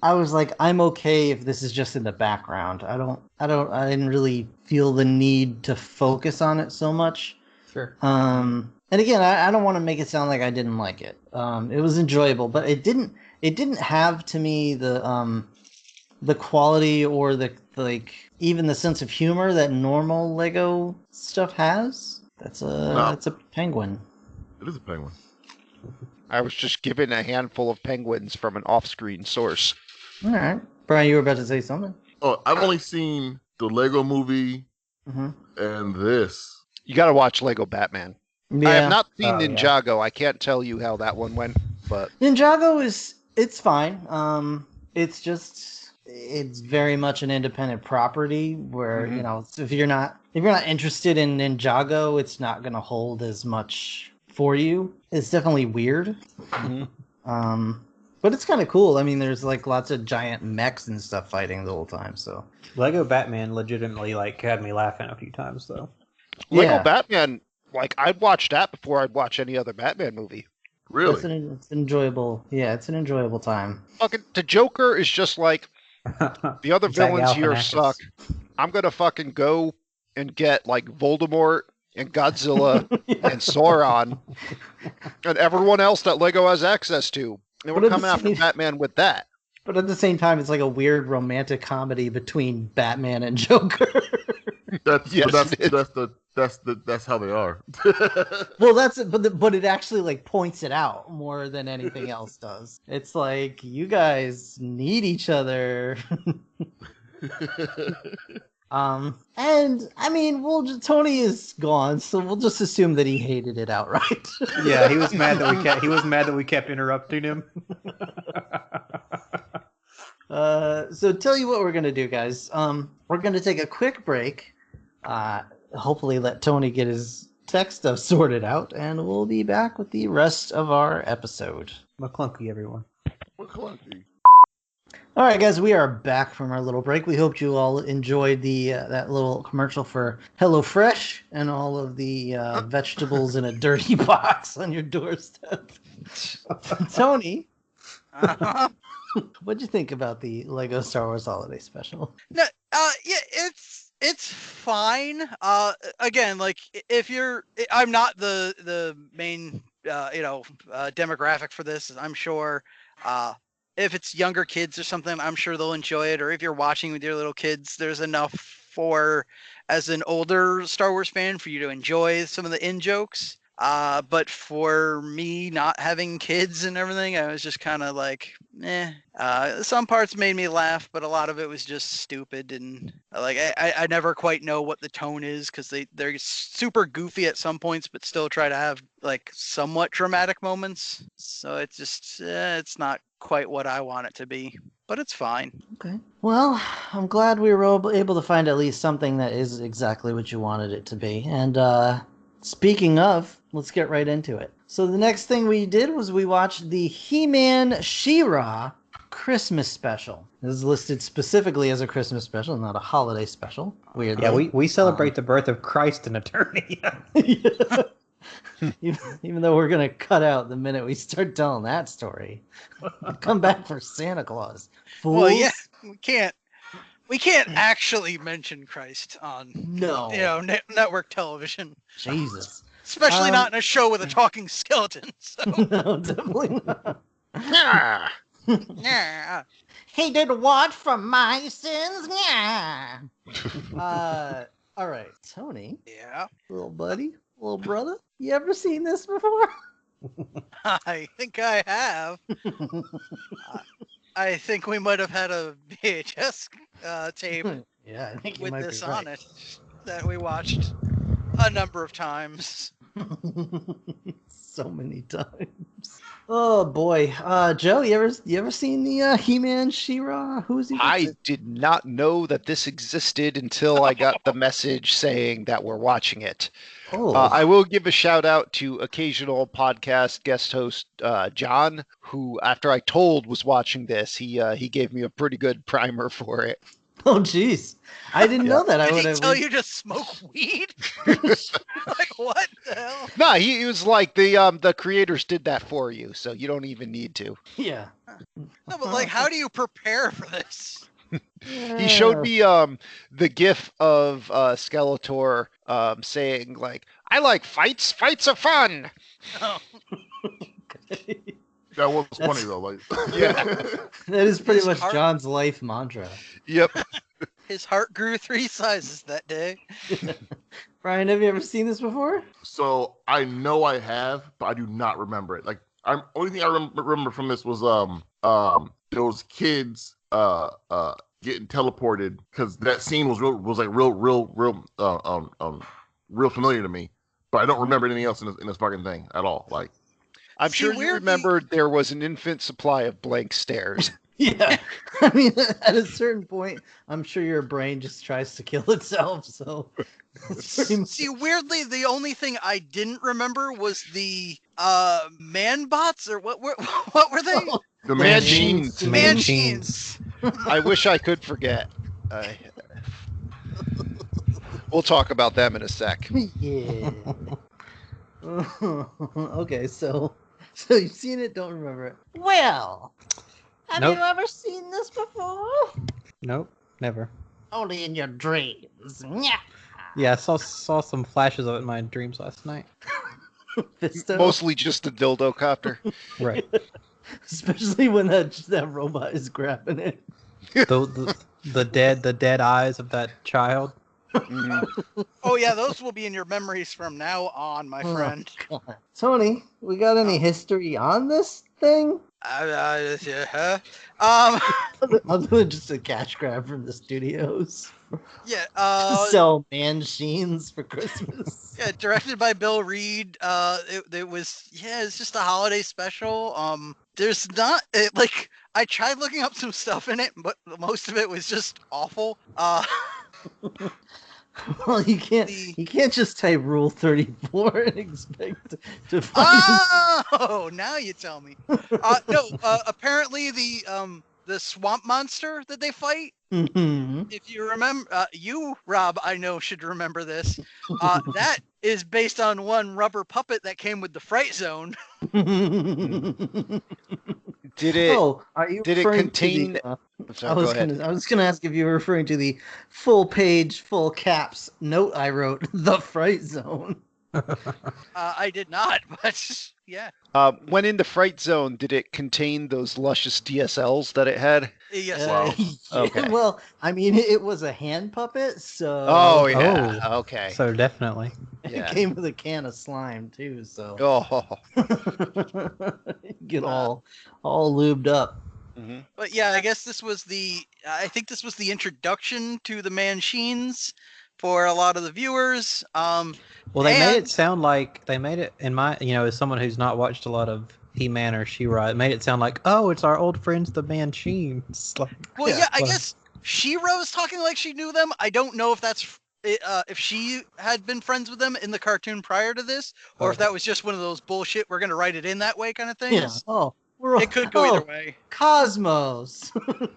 like, I'm okay if this is just in the background. I didn't really feel the need to focus on it so much. Sure. And again, I don't want to make it sound like I didn't like it. It was enjoyable, but it didn't have to me the quality or the even the sense of humor that normal Lego stuff has. That's a penguin. It is a penguin. I was just given a handful of penguins from an off-screen source. All right. Brian, you were about to say something. Oh, I've only seen the Lego movie and this. You got to watch Lego Batman. Yeah. I have not seen Ninjago. I can't tell you how that one went, but Ninjago it's fine. It's very much an independent property where, if you're not interested in Ninjago, it's not going to hold as much for you. It's definitely weird. But it's kind of cool. I mean, there's like lots of giant mechs and stuff fighting the whole time. So Lego Batman legitimately like had me laughing a few times though. Lego Batman, like I'd watch that before I'd watch any other Batman movie. Really? It's enjoyable. Yeah, it's an enjoyable time. Fucking the Joker is just like the other villains here suck. I'm gonna fucking go and get like Voldemort and Godzilla and Sauron and everyone else that Lego has access to. And we're coming after Batman with that. But at the same time, it's like a weird romantic comedy between Batman and Joker. That's how they are. Well, that's it, but it actually like points it out more than anything else does. It's like you guys need each other. And I mean, Tony is gone, so we'll just assume that he hated it outright. Yeah, he was mad that we kept interrupting him. So tell you what we're gonna do, guys. We're gonna take a quick break. Hopefully let Tony get his tech stuff sorted out, and we'll be back with the rest of our episode. McClunky, everyone. McClunky. All right, guys, we are back from our little break. We hope you all enjoyed the that little commercial for HelloFresh and all of the vegetables in a dirty box on your doorstep. Tony, what'd you think about the Lego Star Wars Holiday Special? No, yeah, it's fine. Again, like I'm not the main demographic for this. I'm sure. If it's younger kids or something, I'm sure they'll enjoy it. Or if you're watching with your little kids, there's enough for, as an older Star Wars fan, for you to enjoy some of the in-jokes. But for me, not having kids and everything, I was just kind of like, eh. Some parts made me laugh, but a lot of it was just stupid. And like, I never quite know what the tone is, because they're super goofy at some points, but still try to have like somewhat dramatic moments. So it's just, it's not quite what I want it to be, but it's fine. Okay. Well, I'm glad we were able to find at least something that is exactly what you wanted it to be. And speaking of, let's get right into it. So the next thing we did was we watched the He-Man She-Ra Christmas special. This is listed specifically as a Christmas special, not a holiday special. Weirdly. Yeah, we celebrate the birth of Christ in eternity. Yeah. Even though we're gonna cut out the minute we start telling that story. Come back for Santa Claus. Fools. Well, yeah, we can't actually mention Christ on network television. Jesus. Especially not in a show with a talking skeleton. So. No, definitely not. Yeah. He did what for my sins? Yeah. All right, Tony. Yeah. Little buddy, little brother. You ever seen this before? I think I have. I think we might have had a VHS tape Yeah, I think you with might this be right. on it that we watched a number of times. So many times. Oh boy, Joe, you ever seen the He-Man She-Ra? Who's he? I did not know that this existed until I got the message saying that we're watching it. Oh, I will give a shout out to occasional podcast guest host John, who, after I told was watching this, he gave me a pretty good primer for it. oh, jeez, I didn't know that. I Did would he have. tell you to smoke weed? Like, what the hell? No, he was like the creators did that for you, so you don't even need to. Yeah. No, but like, how do you prepare for this? He showed me the gif of Skeletor saying like, "I like fights. Fights are fun." Oh, That was funny though. Like, Yeah. That is pretty His much heart- John's life mantra. Yep. his heart grew 3 sizes that day. Brian, have you ever seen this before? so I know I have, but I do not remember it. Like, only thing I remember from this was those kids getting teleported, because that scene was real familiar to me, but I don't remember anything else in this fucking thing at all. Like, I'm See, sure you weirdly- remembered there was an infinite supply of blank stares. Yeah. I mean, at a certain point, I'm sure your brain just tries to kill itself. So, it's pretty much. See, weirdly, the only thing I didn't remember was the man bots, or what were they? the Machines. Machines. I wish I could forget. We'll talk about them in a sec. Yeah. Okay, so you've seen it, don't remember it. Well, have Nope. you ever seen this before? Nope, never. Only in your dreams. Yeah. Yeah, I saw some flashes of it in my dreams last night. Fisto? Mostly just a dildo copter. Right. Especially when that robot is grabbing it. The dead eyes of that child. Mhm. Oh yeah, those will be in your memories from now on, my Oh, friend. God. Tony, we got any history on this thing? Yeah. I'll do just a cash grab from the studios. Yeah. To sell man-sheens for Christmas. Yeah, directed by Bill Reed. It was it's just a holiday special. There's not like I tried looking up some stuff in it, but most of it was just awful. Well, you can't just type Rule 34 and expect to find. Oh, now you tell me. No, apparently the swamp monster that they fight. Mhm. If you remember, you, Rob, I know should remember this. That is based on one rubber puppet that came with the Fright Zone. Did it? Oh, are you Did it referring contain? to the, Sorry, go ahead. I was gonna ask if you were referring to the full page, full caps note I wrote, the Fright Zone. I did not, but yeah. When in the Fright Zone, did it contain those luscious DSLs that it had? Yes. Wow. Okay. Well, I mean, it was a hand puppet, so Oh yeah. Okay. So definitely. Yeah. it came with a can of slime too. So Oh. get all lubed up. Mhm. But yeah, I guess this was I think this was the introduction to the Manchines for a lot of the viewers. Well, they made And- it sound like in my, as someone who's not watched a lot of He-Man or She-Ra, it made it sound like, oh, it's our old friends, the Manchines. Like, Well, yeah, I Well- guess She-Ra's talking like she knew them. I don't know if that's if she had been friends with them in the cartoon prior to this, or if that was just one of those bullshit we're gonna write it in that way kind of things. Yeah. Oh, we're It could go either way. Cosmos.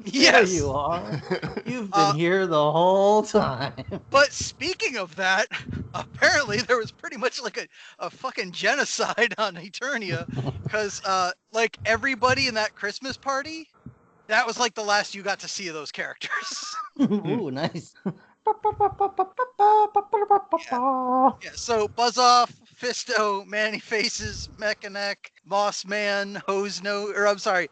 Yes. There you are. You've been here the whole time. But speaking of that, apparently there was pretty much like a fucking genocide on Eternia, because like everybody in that Christmas party, that was like the last you got to see of those characters. Ooh, nice. Yeah, so Buzz Off, Fisto, Manny Faces, Mechaneck, Moss Man, I'm sorry.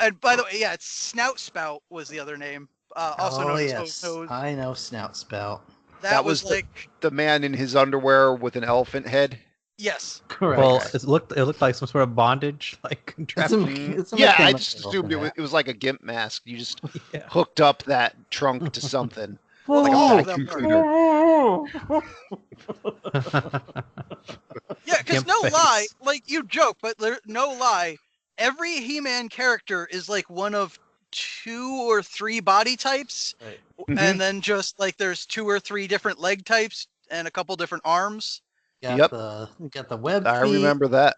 And by the way, yeah, it's Snout Spout was the other name. Also oh known as yes, Hose Nose. I know Snout Spout. That was was like The man in his underwear with an elephant head. yes. Correct. well, it looked like some sort of bondage, like it's contraption. it's a Yeah, I mechanical just assumed for that. it was like a gimp mask. You just Yeah. hooked up that trunk to something. Well, Like all a of them vacuum were. cleaner. Yeah, because Gimp no face. lie, like you joke, but no lie, every He-Man character is like one of 2 or 3 body types, Mhm. and then just like there's 2 or 3 different leg types and a couple different arms. Got Yep. you got the web I feet. remember that.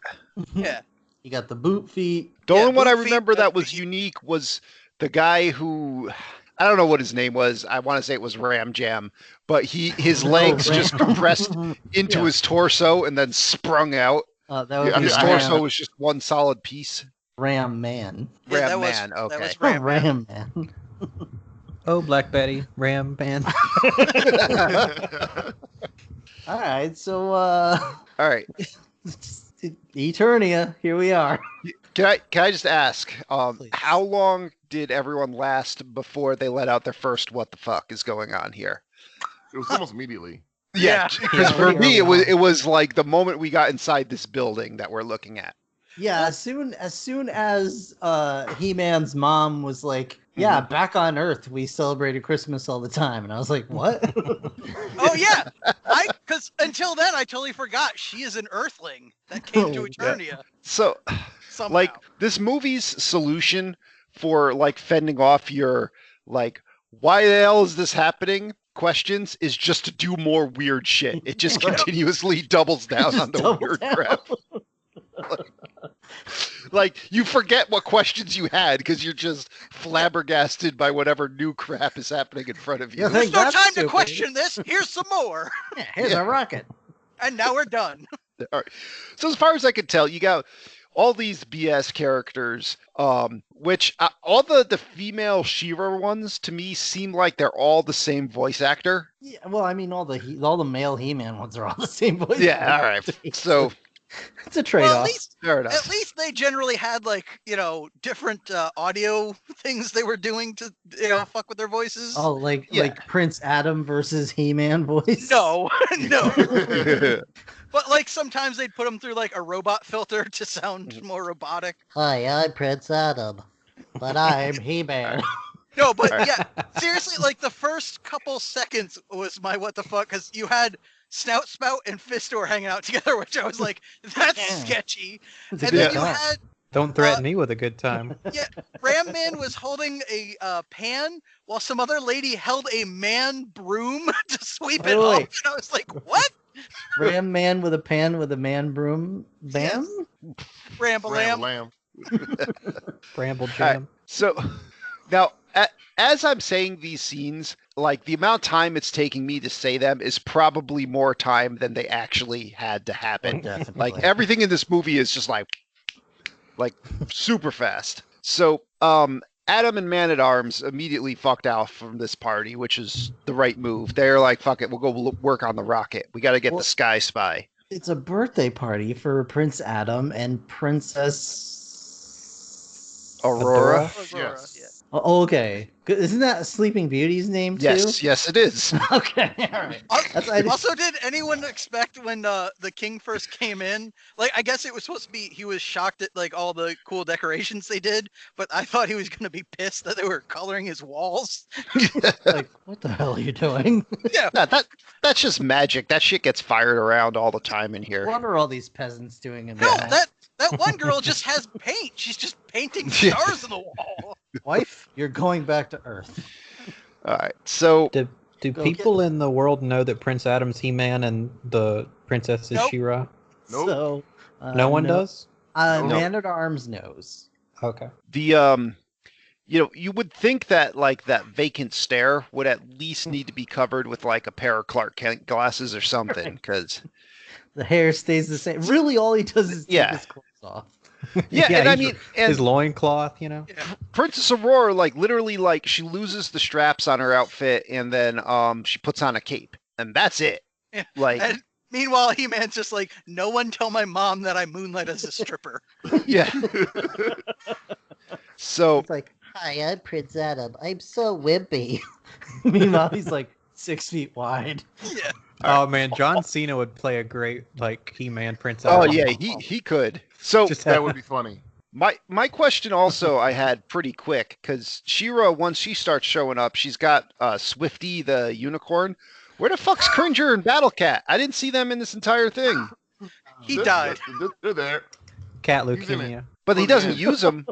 Yeah. You got the boot feet. The Yeah, only one I boot feet, remember that web was feet. unique was the guy who, I don't know what his name was. I want to say it was Ram Jam, but his legs just compressed into Yeah. his torso and then sprung out. That would And be his I torso was just one solid piece. Ram Man. Yeah, Ram that was, Man, That okay. was Ram Man. Ram Man. Oh, Black Betty, Ram Band. All right, so All right. Eternia, here we are. Can I just ask, Please. how long did everyone last before they let out their first "What the fuck is going on here"? It was almost immediately. Yeah. because for pretty me early it was like the moment we got inside this building that we're looking at. Yeah, as soon as He-Man's mom was like, "Yeah, back on Earth, we celebrated Christmas all the time," and I was like, "What?" Oh yeah, because until then I totally forgot she is an Earthling that came to Oh, Eternia So somehow. like this movie's solution for like fending off your like why the hell is this happening questions is just to do more weird shit. It just Right. continuously doubles down Just on the double weird down. crap. Like you forget what questions you had because you're just flabbergasted by whatever new crap is happening in front of you. Yeah, There's no that's time to stupid. question this. Here's some more, Yeah, here's Yeah. a rocket. and now we're done. All right. So as far as I could tell, you got all these BS characters, which all the female She-Ra ones to me seem like they're all the same voice actor. Yeah, well, I mean, all the male He-Man ones are all the same voice. Yeah, all right. actors. So It's a trade-off. Well, Fair enough. at least they generally had like different audio things they were doing to fuck with their voices. Oh, like Yeah. like Prince Adam versus He-Man voice. No, no. But like sometimes they'd put them through like a robot filter to sound more robotic. Hi, I'm Prince Adam, but I'm He-Man. No, but yeah, seriously, like the first couple seconds was my what the fuck, because you had Snout Spout and Fistor hanging out together, which I was like, that's Yeah. sketchy. It's a And good then you time. had Don't threaten me with a good time. Ram Man was holding a pan while some other lady held a man broom to sweep it Wait. up. And I was like, what? Ram Man with a pan with a man broom. Bam. Ramble Ram Lamb. lamb. Bramble All right, Jam. so now, as I'm saying these scenes, like the amount of time it's taking me to say them is probably more time than they actually had to happen. Definitely. Like everything in this movie is just like super fast. So, Adam and Man at Arms immediately fucked off from this party, which is the right move. They're like, "Fuck it, we'll go work on the rocket. We got to get Well- the Sky Spy." It's a birthday party for Prince Adam and Princess Aurora. Yes. Yeah. Oh, okay. Isn't that Sleeping Beauty's name too? Yes, it is. Okay. All right. Also, did anyone expect when the king first came in? Like, I guess it was supposed to be he was shocked at like all the cool decorations they did, but I thought he was gonna be pissed that they were coloring his walls. Like, what the hell are you doing? No, that's just magic. That shit gets fired around all the time in here. What are all these peasants doing in No, the that one girl just has paint. She's just painting stars on the wall. wife? You're going back to Earth. All right, so Do Go people in the world know that Prince Adam's He-Man and the princess is Nope. She-Ra? Nope. So, No one does? No. Man at Arms knows. Okay. the you would think that like that vacant stare would at least need to be covered with like a pair of Clark Kent glasses or something, because The hair stays the same. Really, all he does is take Yeah. his clothes off. yeah, and I he's- mean, and his loincloth, you know? Princess Aurora, like literally, like she loses the straps on her outfit, and then she puts on a cape, and that's it. Yeah, Like, And meanwhile, He-Man's just like, no one tell my mom that I moonlight as a stripper. yeah. So It's like, hi, I'm Prince Adam. I'm so wimpy. Meanwhile, he's like 6 feet wide. Yeah. Oh man, John Cena would play a great like He-Man Prince oh Adam. yeah, he could. So Just That have, would be funny. my question also I had pretty quick, because She-Ra, once she starts showing up, she's got Swifty the unicorn. Where the fuck's Cringer and Battle Cat? I didn't see them in this entire thing. He died. They're there. cat He's in it. leukemia. But he Oh, doesn't man. use them.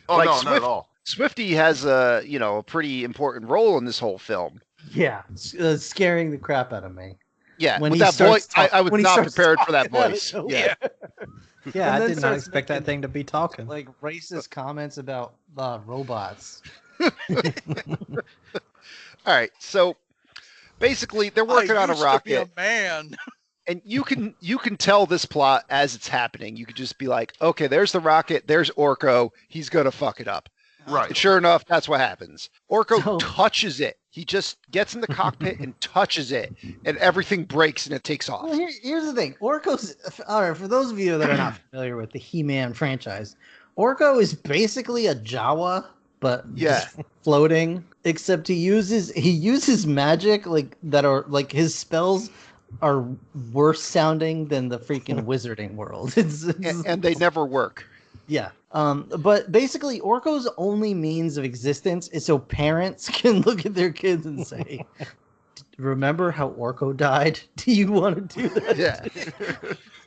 Oh Like no, not Swift- at all. Swifty has a a pretty important role in this whole film. Yeah, scaring the crap out of me. Yeah, When with he that voice, starts I was when he not starts prepared for that talking out of voice. nowhere. Yeah. Yeah, And I then did not starts expect that making, thing to be talking. Like racist comments about robots. All right, so basically they're working I on a used to be rocket, a man. and you can tell this plot as it's happening. You could just be like, okay, there's the rocket, there's Orko, he's gonna fuck it up. Right. And sure enough, that's what happens. Orko So- touches it. He just gets in the cockpit and touches it, and everything breaks and it takes off. Well, here's the thing. Orko's, all right, for those of you that are not familiar with the He-Man franchise, Orko is basically a Jawa, but Yeah. just floating. Except he uses magic that are like his spells are worse sounding than the freaking wizarding world. And they never work. Yeah. But basically, Orko's only means of existence is so parents can look at their kids and say, "Remember how Orko died? Do you want to do that?" Yeah.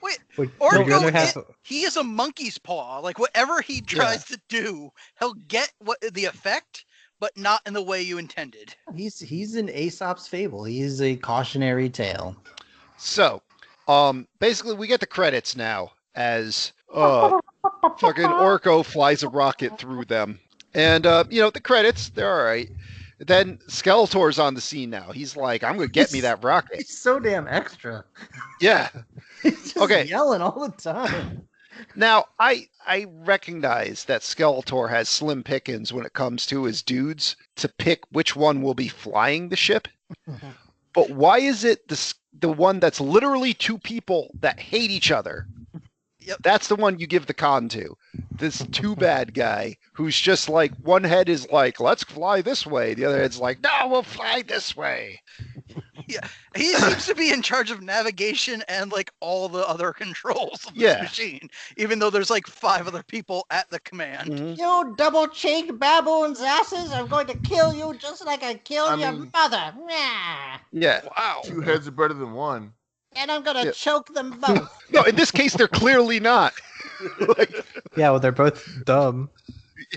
Wait, Would you rather Orko, have he is a monkey's paw. Like whatever he tries to do, he'll get what the effect, but not in the way you intended. He's an Aesop's fable. He's a cautionary tale. So, basically, we get the credits now as fucking Orko flies a rocket through them, and the credits, they're all right. Then Skeletor's on the scene now. He's like, "I'm gonna get me that rocket." He's so damn extra. Yeah. He's just Okay. yelling all the time. Now, I recognize that Skeletor has slim pickings when it comes to his dudes to pick which one will be flying the ship. But why is it the one that's literally two people that hate each other Yep. That's the one you give the con to. This too bad guy who's just like, one head is like, let's fly this way. The other head's like, no, we'll fly this way. Yeah, he seems to be in charge of navigation and like all the other controls of this Yeah. machine, even though there's like 5 other people at the command. Mhm. You double-cheeked baboons' asses! I'm going to kill you just like I killed I your mean- mother. Nah. Yeah. Wow. 2 heads are better than 1. And I'm going to Yeah. choke them both. No, in this case, they're clearly not. Like, Yeah, well, they're both dumb.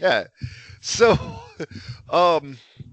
yeah. So,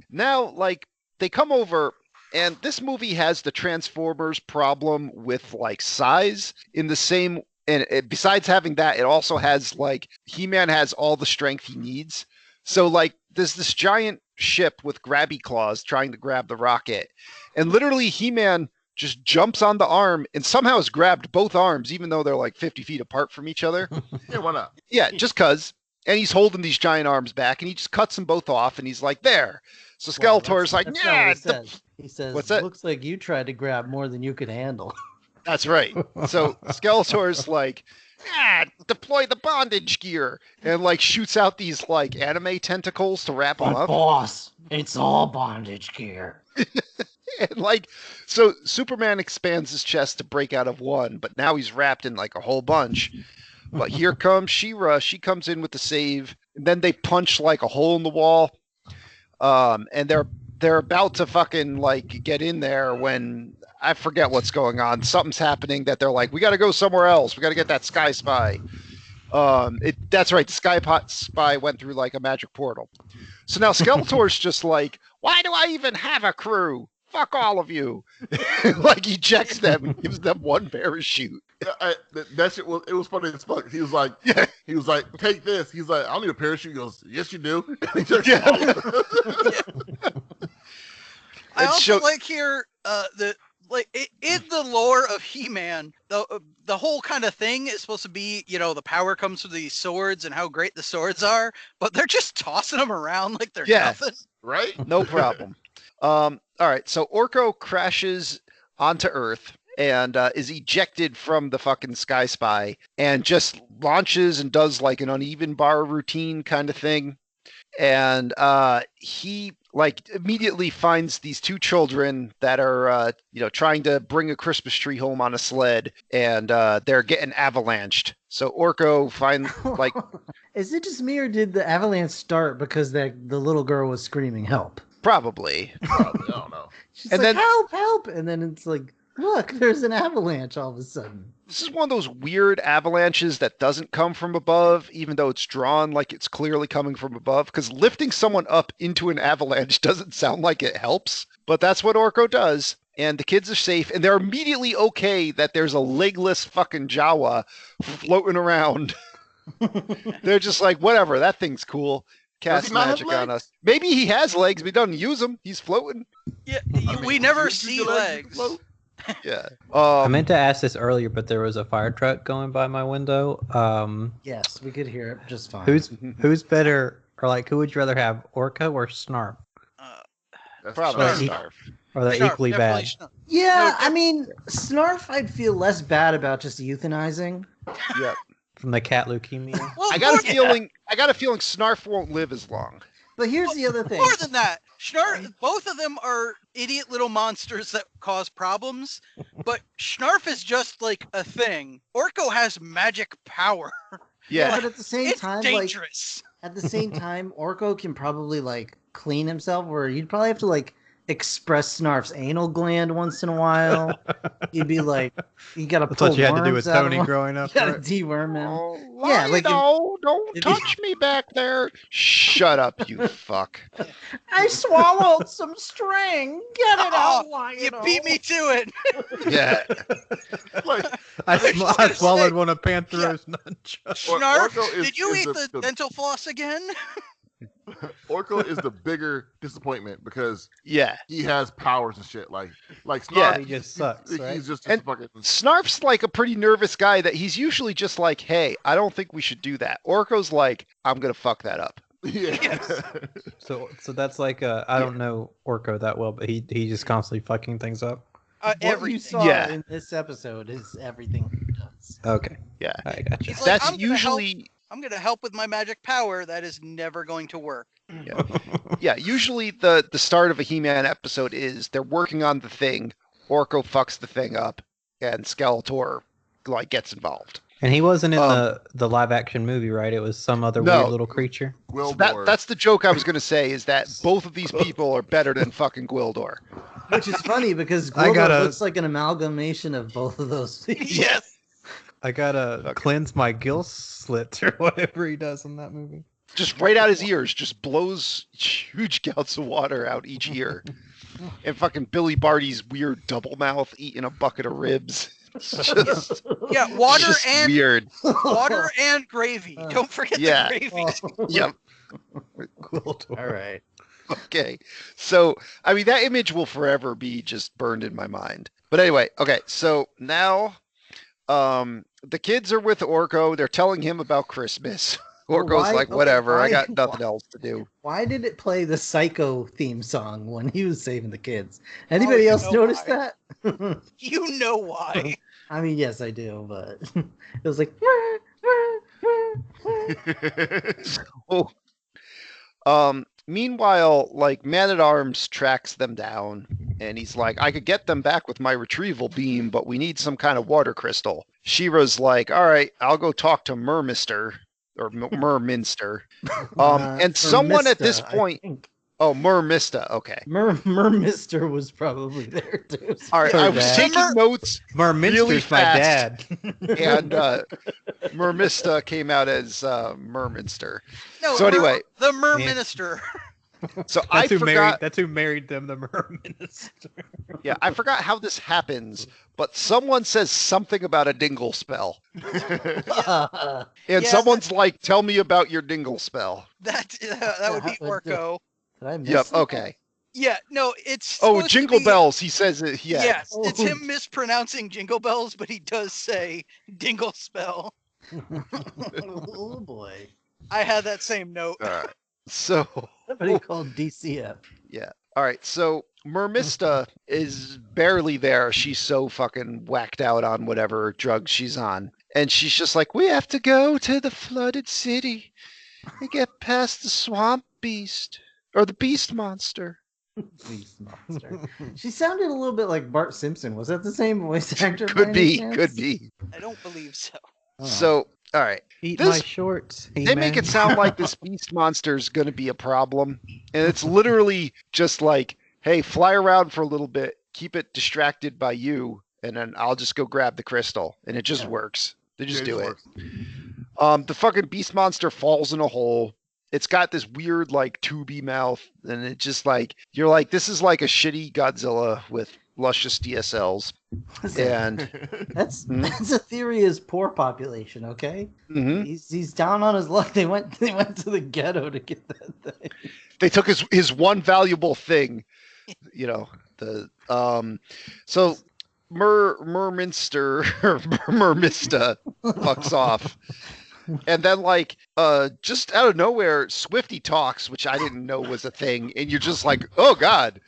now, like, they come over, and this movie has the Transformers problem with, like, size in the same. And besides having that, it also has, like, He-Man has all the strength he needs. So, like, there's this giant ship with grabby claws trying to grab the rocket. And literally, He-Man just jumps on the arm and somehow has grabbed both arms, even though they're like 50 feet apart from each other. Yeah, why not? Yeah, just cuz. And he's holding these giant arms back, and he just cuts them both off, and he's like, there. So Well, Skeletor's like, that's not yeah. what he says. He says, What's that? looks like you tried to grab more than you could handle. That's right. So Skeletor's like, deploy the bondage gear, and like shoots out these like anime tentacles to wrap him But up. boss, it's all bondage gear. And like, so Superman expands his chest to break out of one, but now he's wrapped in like a whole bunch. But here comes She-Ra. She comes in with the save, and then they punch like a hole in the wall. And they're about to fucking like get in there when I forget what's going on. Something's happening that they're like, we got to go somewhere else. We got to get that Sky Spy. That's right. The Spy went through like a magic portal. So now Skeletor's just like, why do I even have a crew? Fuck all of you. Like ejects them and gives them one parachute. That shit was, it was funny as fuck. He was like, Yeah. he was like, take this. He's like, I don't need a parachute. He goes, yes, you do. And he took Yeah. I It also show- like here in the lore of He-Man, the whole kind of thing is supposed to be, the power comes from these swords and how great the swords are, but they're just tossing them around like they're Yeah. nothing. Right? No problem. All right, so Orko crashes onto Earth and is ejected from the fucking Sky Spy and just launches and does like an uneven bar routine kind of thing. And he like immediately finds these 2 children that are trying to bring a Christmas tree home on a sled, and they're getting avalanched. So Orko like Is it just me or did the avalanche start because the little girl was screaming help? probably. Probably, I don't know. She's And like, then- help, help! And then it's like, look, there's an avalanche all of a sudden. This is one of those weird avalanches that doesn't come from above, even though it's drawn like it's clearly coming from above, because lifting someone up into an avalanche doesn't sound like it helps, but that's what Orko does. And the kids are safe, and they're immediately okay that there's a legless fucking Jawa floating around. They're just like, whatever, that thing's cool. Cast he not have magic on legs? us. Maybe he has legs, but he doesn't use them. He's floating. Yeah, I mean, we never you see your legs. float? Yeah. I meant to ask this earlier, but there was a fire truck going by my window. Yes, we could hear it just fine. Who's better, or like, who would you rather have, Orca or Snarf? That's Probably Snarf. Snarf. Or are they Snarf, equally definitely bad? Snarf. Yeah, No, I mean, Snarf I'd feel less bad about just euthanizing. Yeah. From the cat leukemia? Well, I got more- a feeling Snarf won't live as long. But here's the other thing. More than that, both of them are idiot little monsters that cause problems, but Snarf is just like a thing. Orko has magic power. Yeah. But at the same It's time, dangerous. at the same time, Orko can probably like clean himself, where you'd probably have to like express Snarf's anal gland once in a while. You'd be like, you gotta That's pull what you had to do with worms out of Tony him. growing up. You gotta right? deworm him. Oh, Yeah, like if- Lido, don't if you- touch me back there. Shut up, you fuck. I swallowed some string. Get it out, You Lion-O. beat me to it. Yeah. Like, I gonna swallowed say- one of Panthero's nunchucks. Snarf, Orko is- did you is eat the- the dental floss again? Orko is the bigger disappointment because Yeah. he has powers and shit. Like Yeah. Snarf, He just sucks, he's right? just And- fucking. Snarf's like a pretty nervous guy that he's usually just like, hey, I don't think we should do that. Orko's like, I'm going to fuck that up. Yeah. Yes. So that's like I don't know Orko that well, but he just constantly fucking things up. What Everything. you saw Yeah. in this episode is everything he does. Okay. Yeah. I got you. He's like, That's I'm gonna help. usually I'm gonna help with my magic power. That is never going to work. yeah. Usually the start of a He-Man episode is they're working on the thing. Orko fucks the thing up, and Skeletor like gets involved. And he wasn't in the live action movie, right? It was some other No. weird little creature. So that's the joke I was going to say, is that both of these people are better than fucking Gwildor. Which is funny because I Gwildor gotta- looks like an amalgamation of both of those people. Yes. I gotta cleanse my gill slits or whatever he does in that movie. Just right out his ears, just blows huge gouts of water out each ear. And fucking Billy Barty's weird double mouth eating a bucket of ribs. It's just, Yeah, water just and weird. water and gravy. Don't forget Yeah. the gravy. Yep. Gwildor. All right. Okay. So, I mean, that image will forever be just burned in my mind. But anyway, okay. So now the kids are with Orko. They're telling him about Christmas. Orko's Why- like, okay, whatever. I why- got nothing else to do. Why did it play the Psycho theme song when he was saving the kids? Anybody you else know notice why. that? You know why? I mean, yes, I do, but it was like. Meanwhile, like Man-at-Arms tracks them down, and he's like, I could get them back with my retrieval beam, but we need some kind of water crystal. She-Ra's like, all right, I'll go talk to Mermister, or Merminster. And someone at this Mermista, I point, think. Mermista, okay. Mermister was probably there too. All right, Her I was dad. taking notes, Merminster's Really my fast. dad. and Mermista came out as Merminster. No. So anyway. the Merminister. So I forgot. That's who married them, the Merminster. Yeah, I forgot how this happens, but someone says something about a dingle spell. And Yeah, someone's like, tell me about your dingle spell. That would be Orko. Did I miss Yep, that? okay. Yeah. No, it's. Oh, supposed to jingle be- bells, he says it. Yeah. Yes, it's Oh. him mispronouncing jingle bells, but he does say dingle spell. Oh boy. I had that same note. All right. So, Somebody called DCF. yeah. All right. So, Mermista is barely there. She's so fucking whacked out on whatever drugs she's on. And she's just like, we have to go to the flooded city and get past the swamp beast or the beast monster. Beast monster. She sounded a little bit like Bart Simpson. Was that the same voice actor? by Could any be. chance? Could be. I don't believe so. Oh. So, all right. Eat This- my shorts. They make it sound like this beast monster is going to be a problem. And it's literally just like, hey, fly around for a little bit, keep it distracted by you, and then I'll just go grab the crystal. And it just works. They just do it. The fucking beast monster falls in a hole. It's got this weird, like, tubey mouth. And it just like, you're like, this is like a shitty Godzilla with luscious DSLs. And That's a theory is poor population, okay? mhm. He's down on his luck. They went to the ghetto to get that thing. They took his one valuable thing, you know, so Merminster or Mermista fucks off. And then like just out of nowhere, Swifty talks, which I didn't know was a thing, and you're just like, oh God.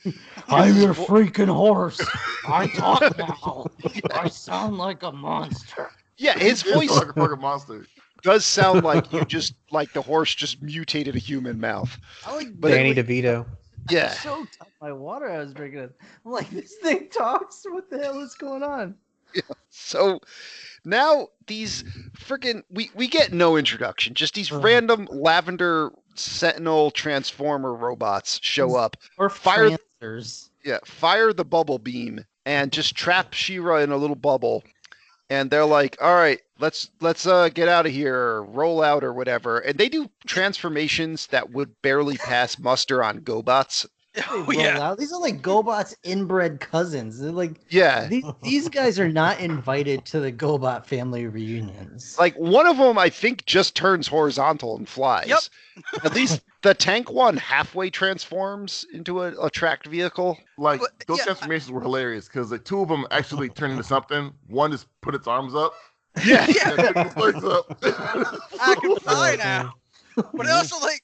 I'm your freaking horse. I talk now. I sound like a monster. Yeah, his voice like a fucking monster. does sound like you just like the horse just mutated a human mouth. I like But Danny it- DeVito. Yeah. choked on my water I was drinking. I'm like, this thing talks. What the hell is going on? So now these freaking we get no introduction. Just these random lavender sentinel transformer robots show up. Or Fire- Francers. Yeah, fire the bubble beam and just trap She-Ra in a little bubble. And they're like, "All right, let's get out of here, or roll out or whatever." And they do transformations that would barely pass muster on GoBots. Oh, Roll yeah. out. These are like GoBot's inbred cousins. They're like Yeah. these guys are not invited to the GoBot family reunions. Like one of them, I think, just turns horizontal and flies. Yep. At least the tank one halfway transforms into a tracked vehicle. Like But, those yeah, transformations were hilarious because the two of them actually turned into something. One just put its arms up. Yeah. and took its legs up. I can fly now. But I also like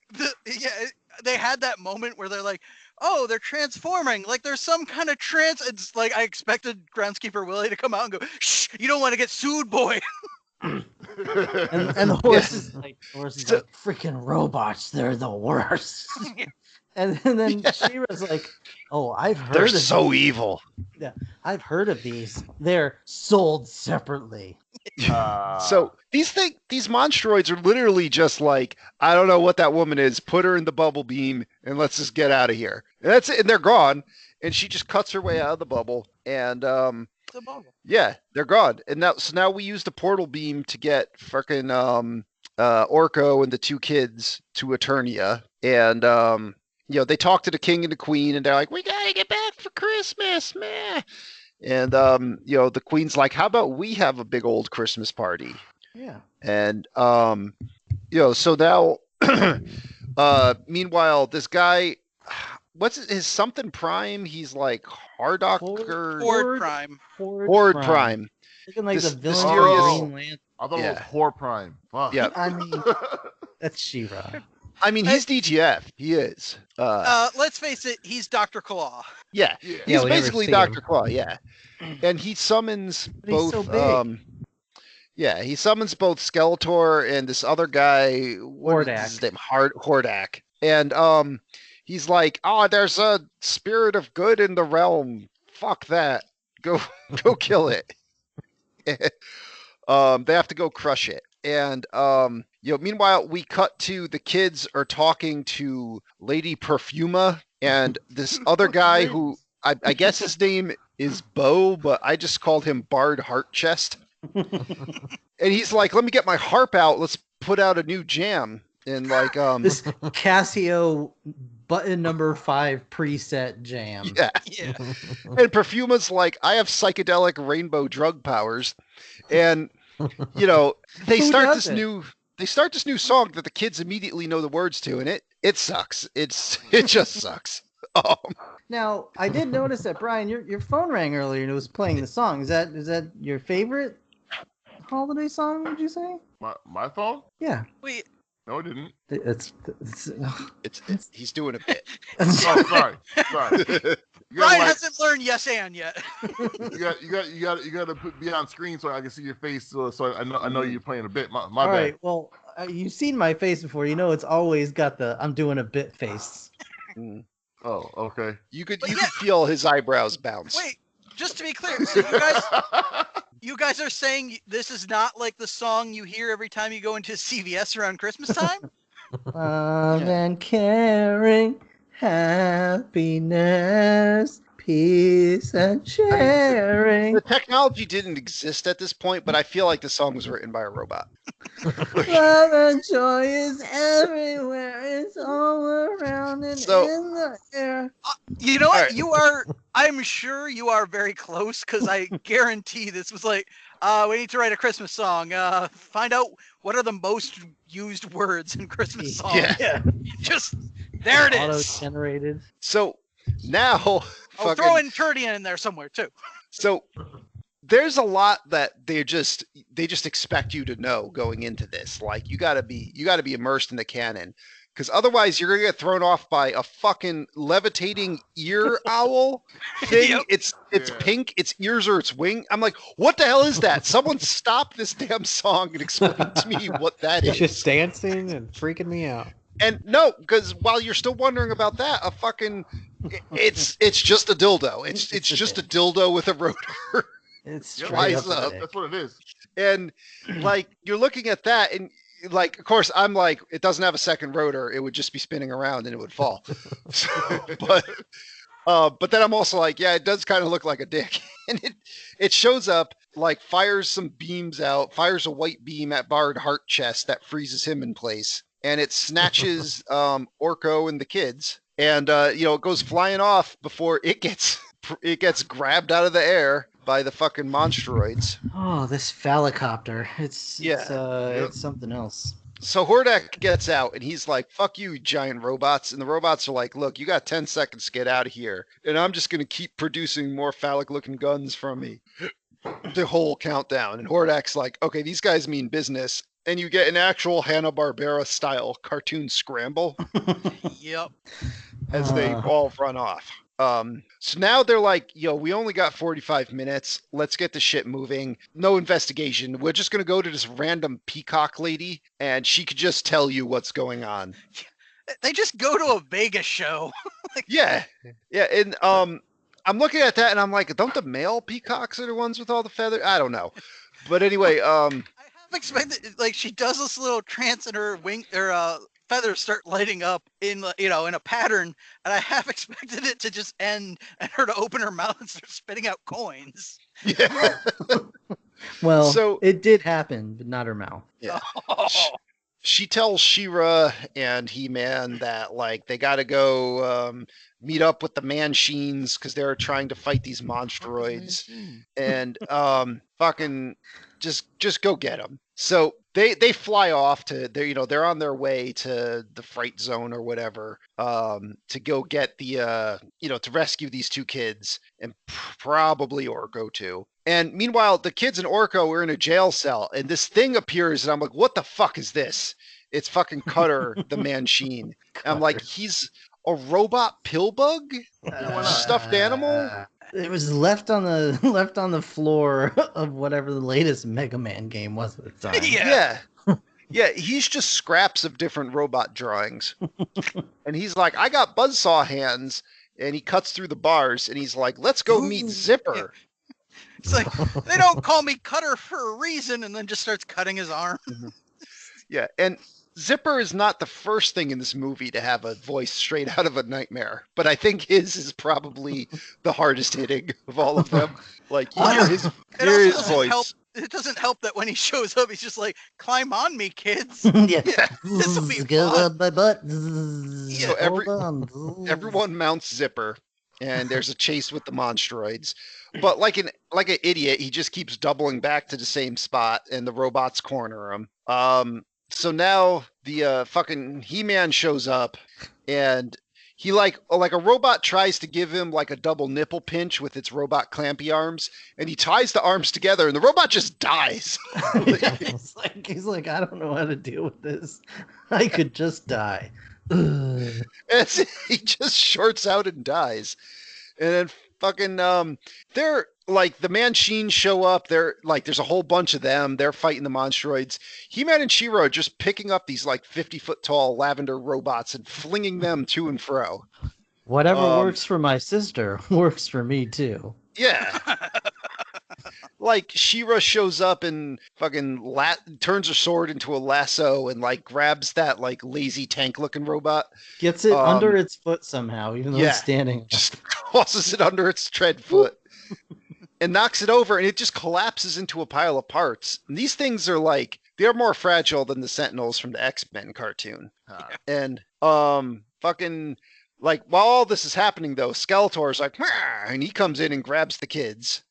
they had that moment where they're like, oh, they're transforming. Like there's some kind of It's like I expected Groundskeeper Willie to come out and go, shh, you don't want to get sued, boy. And the horse is like, freaking robots. They're the worst. And then She-Ra's like, oh, I've heard They're of so these. evil. Yeah, I've heard of these. They're sold separately. So these monstroids are literally just like, I don't know what that woman is. Put her in the bubble beam and let's just get out of here. And that's it. And they're gone. And she just cuts her way out of the bubble. And yeah, they're gone. And now we use the portal beam to get fucking Orko and the two kids to Eternia. And they talk to the king and the queen, and they're like, we gotta get back for Christmas, man. And the queen's like, how about we have a big old Christmas party? Yeah. And so now meanwhile, this guy, what's his something Prime? He's like Hardock or Horde Prime. Horde Prime. Looking like This the villain mysterious- of Green Lantern. I thought it was Horde Prime. Fuck. Yeah. I mean, that's She-Ra. I mean, he's DTF. He is. Let's face it, he's Dr. Claw. Yeah. Yeah. He's we never basically see Dr. him. Claw, yeah. And he summons But he's both so big. he summons both Skeletor and this other guy, what is his name? Hordak. And he's like, "Oh, there's a spirit of good in the realm. Fuck that. Go kill it." They have to go crush it. And meanwhile, we cut to the kids are talking to Lady Perfuma and this other guy who I guess his name is Bo, but I just called him Bard Heartchest. And he's like, "Let me get my harp out. Let's put out a new jam." And like This Casio button number 5 preset jam. yeah. Yeah. And Perfuma's like, "I have psychedelic rainbow drug powers." And they Who start this doesn't? new song that the kids immediately know the words to, and it sucks. It just sucks. Now, I did notice that, Brian, your phone rang earlier and it was playing the song. Is that your favorite holiday song, would you say? My phone? Yeah. Wait, No, it didn't. It's He's doing a bit. Oh, sorry. You Brian gotta, hasn't learned yes and yet. you gotta be on screen so I can see your face, so I know you're playing a bit. My all bad. right. Well, you've seen my face before. You know it's always got the I'm doing a bit face. Oh, okay. You could But you yeah. could feel his eyebrows bounce. Wait, just to be clear, so you guys are saying this is not like the song you hear every time you go into CVS around Christmas time? Love and caring, happiness, peace and sharing. The technology didn't exist at this point, but I feel like the song was written by a robot. Love and joy is everywhere. It's all around and So- in the air. You know what? Alright. You are, I'm sure you are very close because I guarantee this was like, we need to write a Christmas song. Find out what are the most used words in Christmas songs. Yeah. Just, there it is. Auto-generated. So now, Oh, fucking- throw in Turdian in there somewhere too. so there's a lot that they just expect you to know going into this. Like you gotta be immersed in the canon, because otherwise you're gonna get thrown off by a fucking levitating ear owl thing. Yep. It's Yeah. pink, its ears or its wing. I'm like, what the hell is that? Someone stop this damn song and explain to me what that It's is. just dancing and freaking me out. And no, because while you're still wondering about that, it's just a dildo. It's just a dildo with a rotor. It's Yep, straight Rise up up. sick. That's what it is. And like you're looking at that, and like, of course, I'm like, it doesn't have a second rotor. It would just be spinning around and it would fall. So, but then I'm also like, yeah, it does kind of look like a dick. And it shows up, like fires some beams out, fires a white beam at Bard Heartchest that freezes him in place, and it snatches Orko and the kids, and it goes flying off before it gets grabbed out of the air by the fucking monstroids. Oh, this phallicopter. It's something else. So Hordak gets out and he's like, "Fuck you, giant robots." And the robots are like, "Look, you got 10 seconds to get out of here, and I'm just gonna keep producing more phallic-looking guns from me." The whole countdown. And Hordak's like, "Okay, these guys mean business." And you get an actual Hanna-Barbera style cartoon scramble. Yep. as they all run off. So now they're like, yo, we only got 45 minutes. Let's get the shit moving. No investigation. We're just going to go to this random peacock lady and she could just tell you what's going on. They just go to a Vegas show. Yeah. Yeah. And I'm looking at that and I'm like, don't the male peacocks are the ones with all the feathers? I don't know. But anyway, I have expected, like, she does this little trance and her wing or feathers start lighting up in in a pattern, and I have expected it to just end and her to open her mouth and start spitting out coins. yeah. Well, So- it did happen, but not her mouth. Yeah. Oh. She tells She-Ra and He-Man that like they got to go meet up with the Manchines because they're trying to fight these monstroids, and fucking just go get them. So they fly off to they're on their way to the Fright Zone or whatever to go get the to rescue these two kids and probably Orko too. And meanwhile, the kids in Orko are in a jail cell, and this thing appears, and I'm like, what the fuck is this? It's fucking Cutter, the Manchine. I'm like, he's a robot pill bug? Stuffed animal? It was left on the floor of whatever the latest Mega Man game was at the time. Yeah. Yeah, he's just scraps of different robot drawings. And he's like, I got buzzsaw hands. And he cuts through the bars, and he's like, let's go meet Zipper. It's like, they don't call me Cutter for a reason, and then just starts cutting his arm. Yeah, and Zipper is not the first thing in this movie to have a voice straight out of a nightmare, but I think his is probably the hardest hitting of all of them. Like, you hear his, It hear also his doesn't voice. help. It doesn't help that when he shows up, he's just like, "Climb on me, kids." Yeah. This'll be Go fun. up my butt. So everyone mounts Zipper, and there's a chase with the monstroids. But like an idiot, he just keeps doubling back to the same spot, and the robots corner him. So now the fucking He-Man shows up, and he like a robot tries to give him like a double nipple pinch with its robot clampy arms, and he ties the arms together, and the robot just dies. Yeah, he's like, I don't know how to deal with this. I could just die. Ugh. He just shorts out and dies. And then fucking they're like the Manchines show up. They're like there's a whole bunch of them. They're fighting the monstroids. He-Man and She-Ra are just picking up these like 50-foot tall lavender robots and flinging them to and fro. Whatever works for my sister works for me too. Yeah. Like She-Ra shows up and fucking turns her sword into a lasso and like grabs that like lazy tank looking robot. Gets it under its foot somehow, even though yeah. it's standing. Just tosses it under its tread foot and knocks it over, and it just collapses into a pile of parts. And these things are like they're more fragile than the Sentinels from the X-Men cartoon. And fucking like while all this is happening though, Skeletor's like, "Meow," and he comes in and grabs the kids.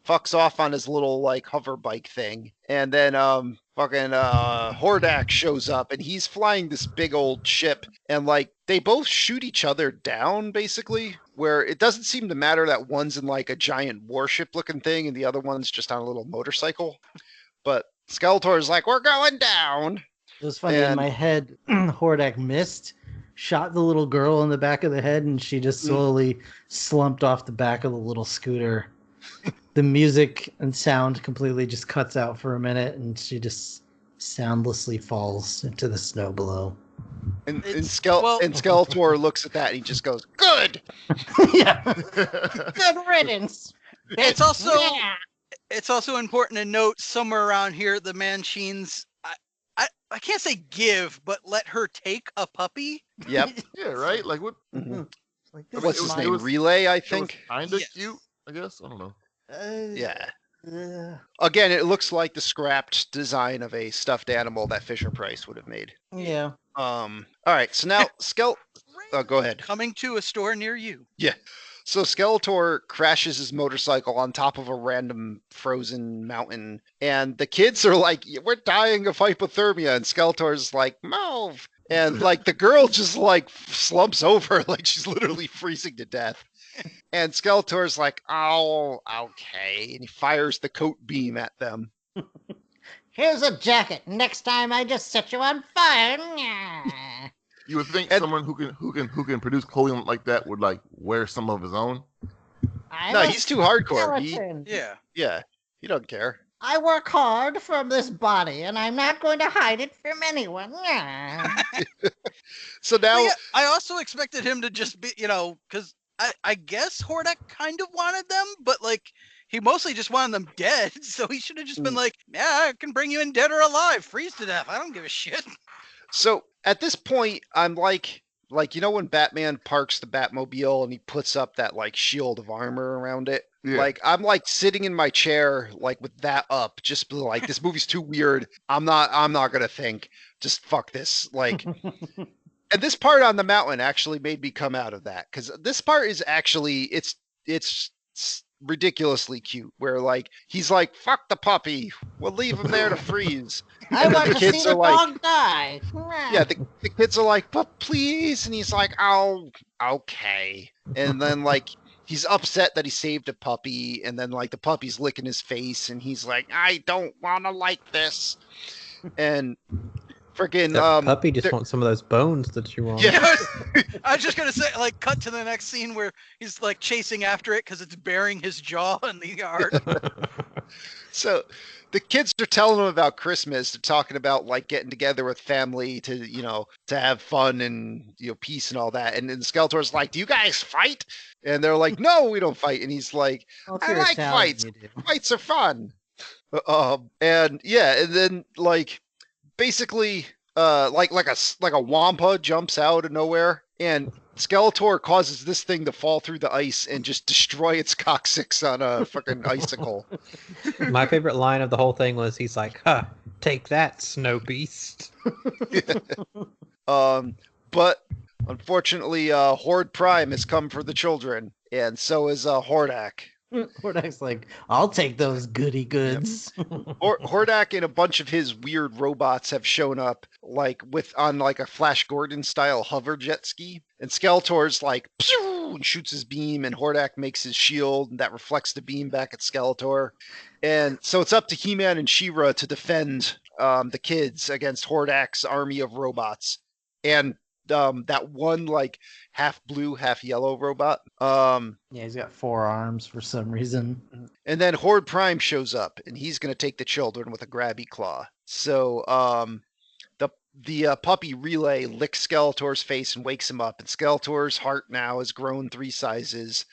Fucks off on his little like hover bike thing, and then fucking Hordak shows up, and he's flying this big old ship, and like they both shoot each other down basically, where it doesn't seem to matter that one's in like a giant warship looking thing and the other one's just on a little motorcycle. But Skeletor is like, we're going down. It was funny in my head. Hordak missed, shot the little girl in the back of the head, and she just slowly slumped off the back of the little scooter. The music and sound completely just cuts out for a minute, and she just soundlessly falls into the snow below. And Skeletor looks at that and he just goes, "Good." Yeah. Good riddance. It's also Yeah. it's also important to note somewhere around here the Manchines. I can't say give, but let her take a puppy. Yep. Yeah, right. Like what? Like, this What's is his my- name? Relay, I It was think. kinda Yes. cute. I guess I don't know. Yeah. uh, Again, it looks like the scrapped design of a stuffed animal that Fisher Price would have made. yeah. All right, so now Oh, go ahead. Coming to a store near you. So Skeletor crashes his motorcycle on top of a random frozen mountain, and the kids are like, "We're dying of hypothermia," and Skeletor's like, "Move!" And like the girl just like slumps over, like she's literally freezing to death. And Skeletor's like, "Oh, okay," and he fires the coat beam at them. Here's a jacket. Next time I just set you on fire. Nyah. You would think And- someone who can produce clothing like that would like wear some of his own. No, he's too hardcore. Yeah. He don't care. I work hard for this body, and I'm not going to hide it from anyone. So now, Well, yeah, I also expected him to just be, because I guess Hordak kind of wanted them, but like he mostly just wanted them dead. So he should have just been like, yeah, I can bring you in dead or alive, freeze to death. I don't give a shit. so at this point, I'm like when Batman parks the Batmobile and he puts up that like shield of armor around it. Yeah. Like I'm like sitting in my chair like with that up, just like this movie's too weird. I'm not gonna think. Just fuck this. Like, and this part on the mountain actually made me come out of that because this part is actually it's ridiculously cute. Where like he's like fuck the puppy, we'll leave him there to freeze. I And then want the to kids see the are like- dog die. Yeah, the kids are like, but please, and he's like, oh, okay. And then like he's upset that he saved a puppy, and then like the puppy's licking his face, and he's like, I don't want to like this. And freaking That puppy just there- wants some of those bones that you want. Yeah. I was just gonna say, like, cut to the next scene where he's like chasing after it because it's burying his jaw in the yard. So the kids are telling him about Christmas. They're talking about like getting together with family to, to have fun and, peace and all that. And then Skeletor's like, do you guys fight? And they're like, no, we don't fight. And he's like, Well, if I you're like Italian, fights. you do. Fights are fun. And yeah, and then like basically like a wampa jumps out of nowhere and Skeletor causes this thing to fall through the ice and just destroy its coccyx on a fucking icicle. My favorite line of the whole thing was he's like, "Huh, take that, snow beast." But unfortunately, Horde Prime has come for the children, and so is Hordak. Hordak's like, I'll take those goody goods. Hordak and a bunch of his weird robots have shown up, like on like a Flash Gordon style hover jet ski, and Skeletor's like pew, and shoots his beam, and Hordak makes his shield, and that reflects the beam back at Skeletor, and so it's up to He-Man and She-Ra to defend the kids against Hordak's army of robots, and that one like half blue, half yellow robot. Yeah, he's got 4 arms for some reason. And then Horde Prime shows up, and he's going to take the children with a grabby claw. So the puppy Relay licks Skeletor's face and wakes him up, and Skeletor's heart now has grown 3 sizes.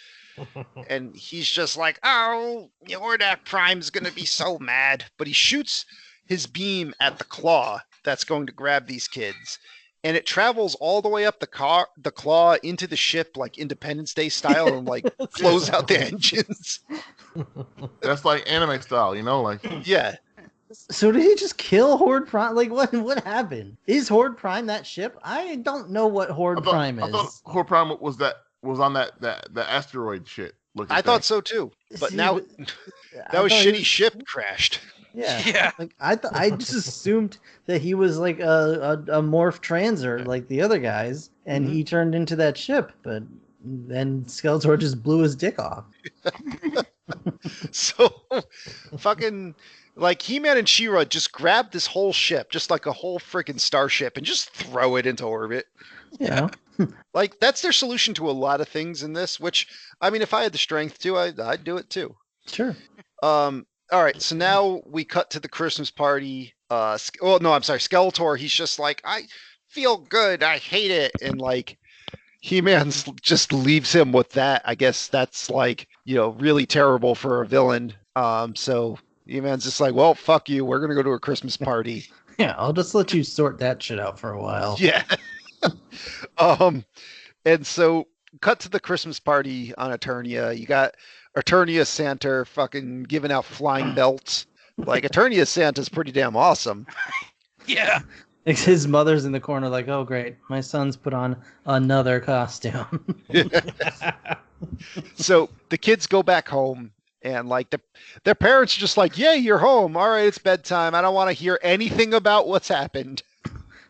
And he's just like, oh, Hordak Prime's going to be so mad. But he shoots his beam at the claw that's going to grab these kids. And it travels all the way up the claw into the ship, like Independence Day style, and like flows out the engines. That's like anime style, like Yeah. So did he just kill Horde Prime? Like, what happened? Is Horde Prime that ship? I don't know what Horde Prime I thought is. Horde Prime was on that asteroid shit. I thought so too. But See, now that was thought he shitty ship crashed. Yeah. Yeah. Like I just assumed that he was like a morph transer like the other guys, and he turned into that ship, but then Skeletor just blew his dick off. So fucking like He-Man and She-Ra just grab this whole ship, just like a whole freaking starship, and just throw it into orbit. You know? Like that's their solution to a lot of things in this, which I mean if I had the strength to, I'd do it too. Sure. All right, so now we cut to the Christmas party. Skeletor, he's just like, I feel good, I hate it. And like He-Man just leaves him with that. I guess that's like, really terrible for a villain. So He-Man's just like, well, fuck you, we're gonna go to a Christmas party. Yeah, I'll just let you sort that shit out for a while. Yeah. And so cut to the Christmas party on Eternia. You got Eternia Santa fucking giving out flying belts. Like Eternia Santa's pretty damn awesome. Yeah. Like, his mother's in the corner like, oh great, my son's put on another costume. So the kids go back home and like their parents are just like, yeah, you're home. All right, it's bedtime. I don't want to hear anything about what's happened.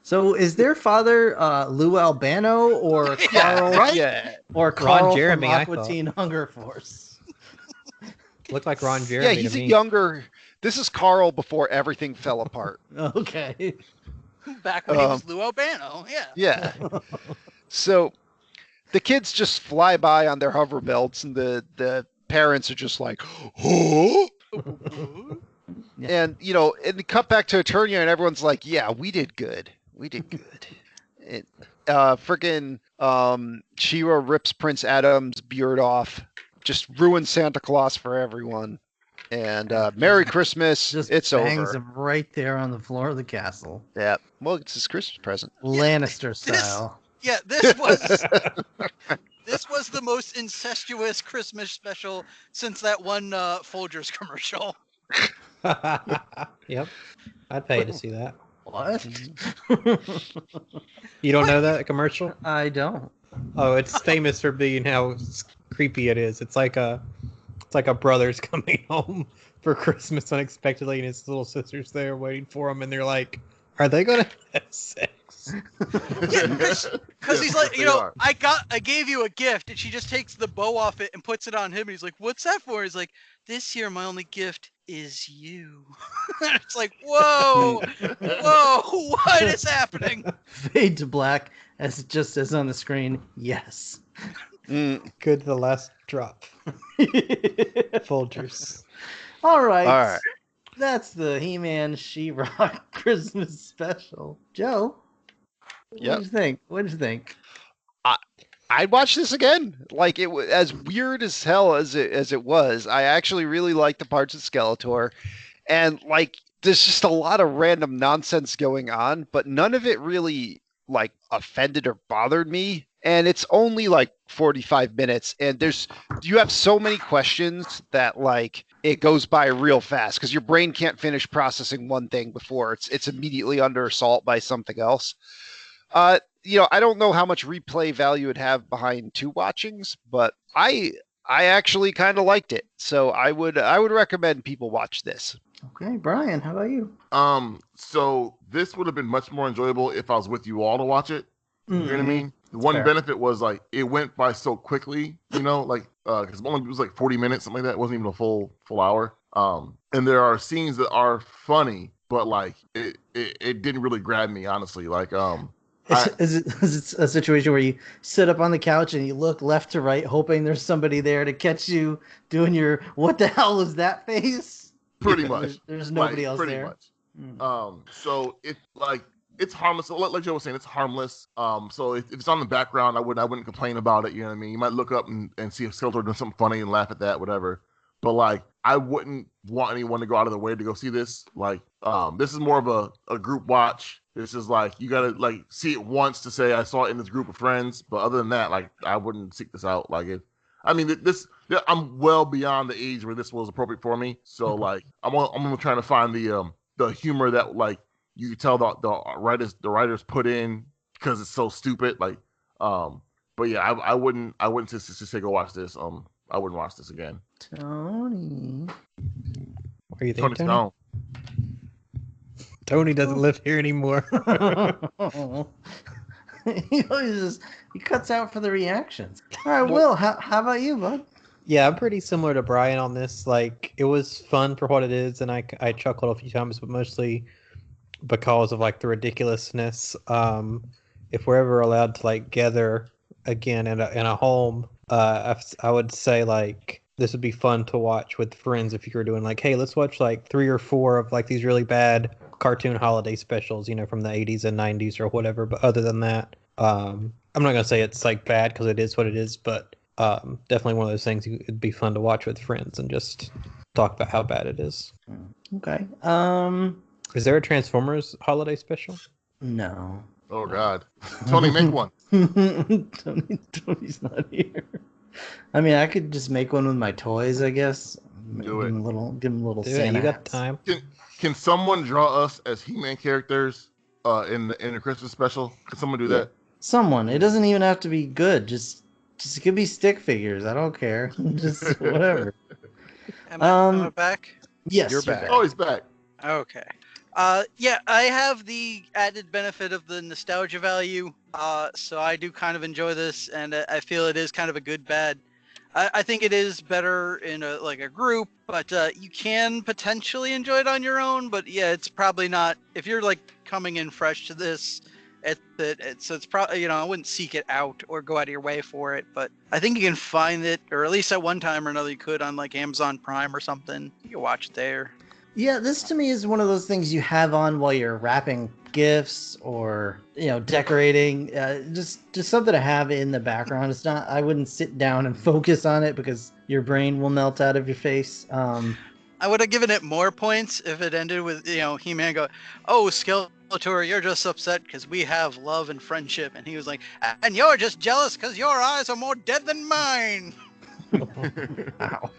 So is their father Lou Albano or Carl? Right? Yeah. Or Carl Jeremy, from I Aqua thought. Teen Hunger Force? Looked like Ron Jeremy. Yeah, he's to a me. younger. This is Carl before everything fell apart. Okay. Back when he was Lou Albano, yeah. Yeah. So the kids just fly by on their hover belts, and the parents are just like, oh. Yeah. And and they cut back to Eternia, and everyone's like, "Yeah, we did good. We did good." Freaking She-Ra rips Prince Adam's beard off, just ruins Santa Claus for everyone. And Merry Christmas. Just it's bangs over. him right there on the floor of the castle. Yeah. Well, it's his Christmas present. Lannister style. Yeah, this was the most incestuous Christmas special since that one Folgers commercial. Yep. I'd pay to see that. What? You don't know that commercial? I don't. Oh, it's famous for being how creepy it is. It's like a brother's coming home for Christmas unexpectedly, and his little sister's there waiting for him, and they're like, "Are they gonna have sex?" Because he's like, I gave you a gift, and she just takes the bow off it and puts it on him, and he's like, "What's that for?" He's like, "This year my only gift is you." It's like, whoa, what is happening? Fade to black as it just says on the screen, yes. Good to the last drop. Folgers. All right. All right. That's the He-Man She-Ra Christmas special. Joe, Yep. What did you think? I'd watch this again. Like, it was as weird as hell as it was. I actually really liked the parts of Skeletor, and like, there's just a lot of random nonsense going on, but none of it really like offended or bothered me. And it's only like 45 minutes, and you have so many questions that like it goes by real fast because your brain can't finish processing one thing before it's immediately under assault by something else. I don't know how much replay value it'd have behind two watchings, but I actually kind of liked it. So I would recommend people watch this. Okay, Brian, how about you? So this would have been much more enjoyable if I was with you all to watch it. You know what I mean? The one fair. benefit was like it went by so quickly, like because it was like 40 minutes, something like that. It wasn't even a full hour. And there are scenes that are funny, but like it didn't really grab me, honestly. Like Is it a situation where you sit up on the couch and you look left to right, hoping there's somebody there to catch you doing your "what the hell is that" face? Pretty much. There's nobody else pretty there. Much. So it's harmless. So like Joe was saying, it's harmless. So if it's on the background, I wouldn't complain about it. You know what I mean? You might look up and see if Skeletor doing something funny and laugh at that, whatever. But like, I wouldn't want anyone to go out of their way to go see this. Like, this is more of a group watch. This is like, you gotta like see it once to say I saw it in this group of friends. But other than that, like, I wouldn't seek this out. Like, I'm well beyond the age where this was appropriate for me. So like, I'm trying to find the humor that like you can tell the writers put in because it's so stupid. Like, but yeah, I wouldn't just say go watch this. I wouldn't watch this again. Tony. What do you think, Tony's Tony? gone. Tony doesn't live here anymore. he cuts out for the reactions. All right, Will, how about you, bud? Yeah, I'm pretty similar to Brian on this. Like, it was fun for what it is, and I chuckled a few times, but mostly because of like the ridiculousness. If we're ever allowed to like gather again in a home, I would say like this would be fun to watch with friends if you were doing like, hey, let's watch like 3 or 4 of like these really bad cartoon holiday specials, from the 80s and 90s or whatever. But other than that, I'm not gonna say it's like bad because it is what it is, but definitely one of those things it'd be fun to watch with friends and just talk about how bad it is. Okay. Is there a Transformers holiday special? No. Oh God, Tony, make one. Tony's not here. I mean, I could just make one with my toys, I guess. Do it. Give him a little Do Santa it. You got hats. time. Can someone draw us as He-Man characters in the Christmas special? Can someone do that? Someone. It doesn't even have to be good. Just it could be stick figures. I don't care. Just whatever. Am I back? Yes, You're back. Oh, he's back. Okay. Yeah, I have the added benefit of the nostalgia value, so I do kind of enjoy this, and I feel it is kind of a good, bad I think it is better in a group, but you can potentially enjoy it on your own. But yeah, it's probably not if you're like coming in fresh to this. It's probably I wouldn't seek it out or go out of your way for it, but I think you can find it, or at least at one time or another you could on like Amazon Prime or something. You can watch it there. Yeah, this to me is one of those things you have on while you're wrapping gifts or decorating. Just something to have in the background. It's not. I wouldn't sit down and focus on it because your brain will melt out of your face. I would have given it more points if it ended with He-Man go, "Oh, Skeletor, you're just upset because we have love and friendship," and he was like, "And you're just jealous because your eyes are more dead than mine." Wow.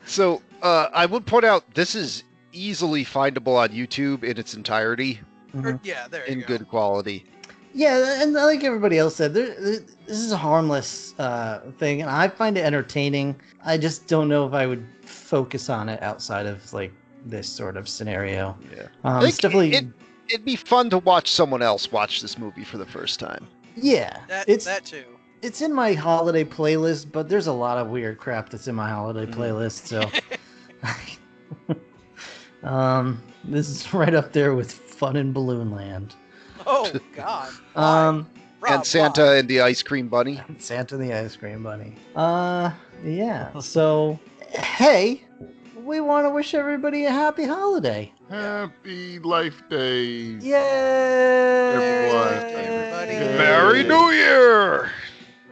So I would point out this is easily findable on YouTube in its entirety Yeah, there you in go. good quality. Yeah, and like everybody else said, this is a harmless thing, and I find it entertaining. I just don't know if I would focus on it outside of like this sort of scenario. Yeah. It's definitely It'd be fun to watch someone else watch this movie for the first time. yeah. That too. It's in my holiday playlist, but there's a lot of weird crap that's in my holiday playlist. So, this is right up there with Fun in Balloon Land. Oh God. Um, Rob, And Santa why? and the Ice Cream Bunny. Santa the Ice Cream Bunny. Yeah. So, hey, we want to wish everybody a happy holiday. Happy Life Day. Yay! Everyone. Everybody. Yay. Merry New Year!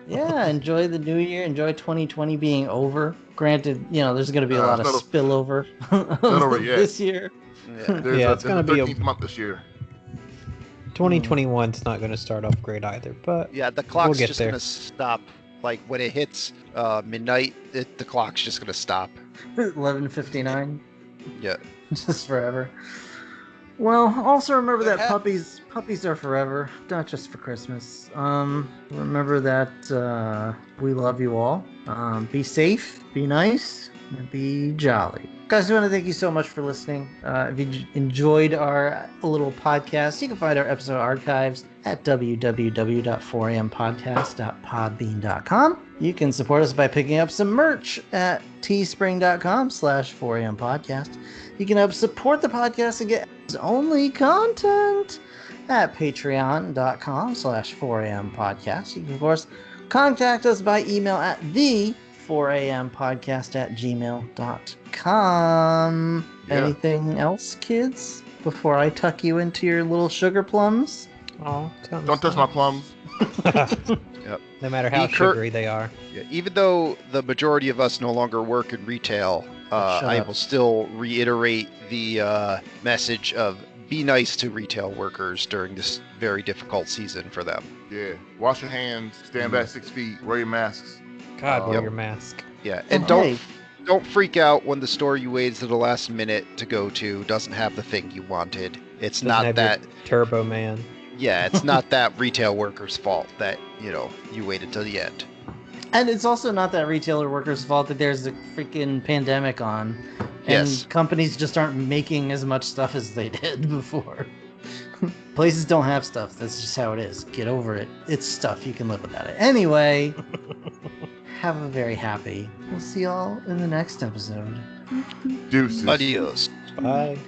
Yeah, enjoy the new year. Enjoy 2020 being over. Granted, there's going to be a lot of it's spillover over yet. this year. Yeah. It's gonna be a 13th month this year. 2021's not going to start off great either, but Yeah, the clock's get just there. gonna stop. Like when it hits midnight, the clock's just gonna stop. 11:59. Yeah. Just forever. Well, also remember What that happened? puppies are forever, not just for Christmas. Remember that we love you all. Be safe, be nice, and be jolly. Guys, we want to thank you so much for listening. If you enjoyed our little podcast, you can find our episode archives at www.4ampodcast.podbean.com. You can support us by picking up some merch at teespring.com/4ampodcast. You can help support the podcast and get only content at patreon.com/4ampodcast. You can, of course, contact us by email at the4ampodcast@gmail.com. Yeah. Anything else, kids, before I tuck you into your little sugar plums? oh, Don't touch my plums. No matter how Be cur- sugary they are. Yeah, even though the majority of us no longer work in retail, Shut I up. will still reiterate the message of be nice to retail workers during this very difficult season for them. Yeah. Wash your hands. Stand back 6 feet. Wear your masks. God, wear Yep. your mask. Yeah, and hey. don't freak out when the store you waited to the last minute to go to doesn't have the thing you wanted. It's Doesn't not have your that. Turbo Man. Yeah, it's not that retail worker's fault that you waited till the end. And it's also not that retailer workers' fault that there's a freaking pandemic on. And Yes. companies just aren't making as much stuff as they did before. Places don't have stuff. That's just how it is. Get over it. It's stuff. You can live without it. Anyway, have a very happy. We'll see y'all in the next episode. Deuces. Adios. Bye.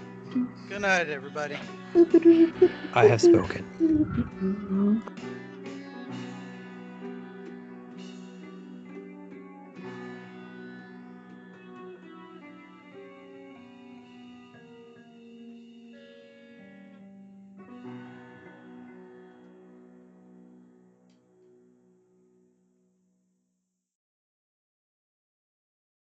Good night, everybody. I have spoken.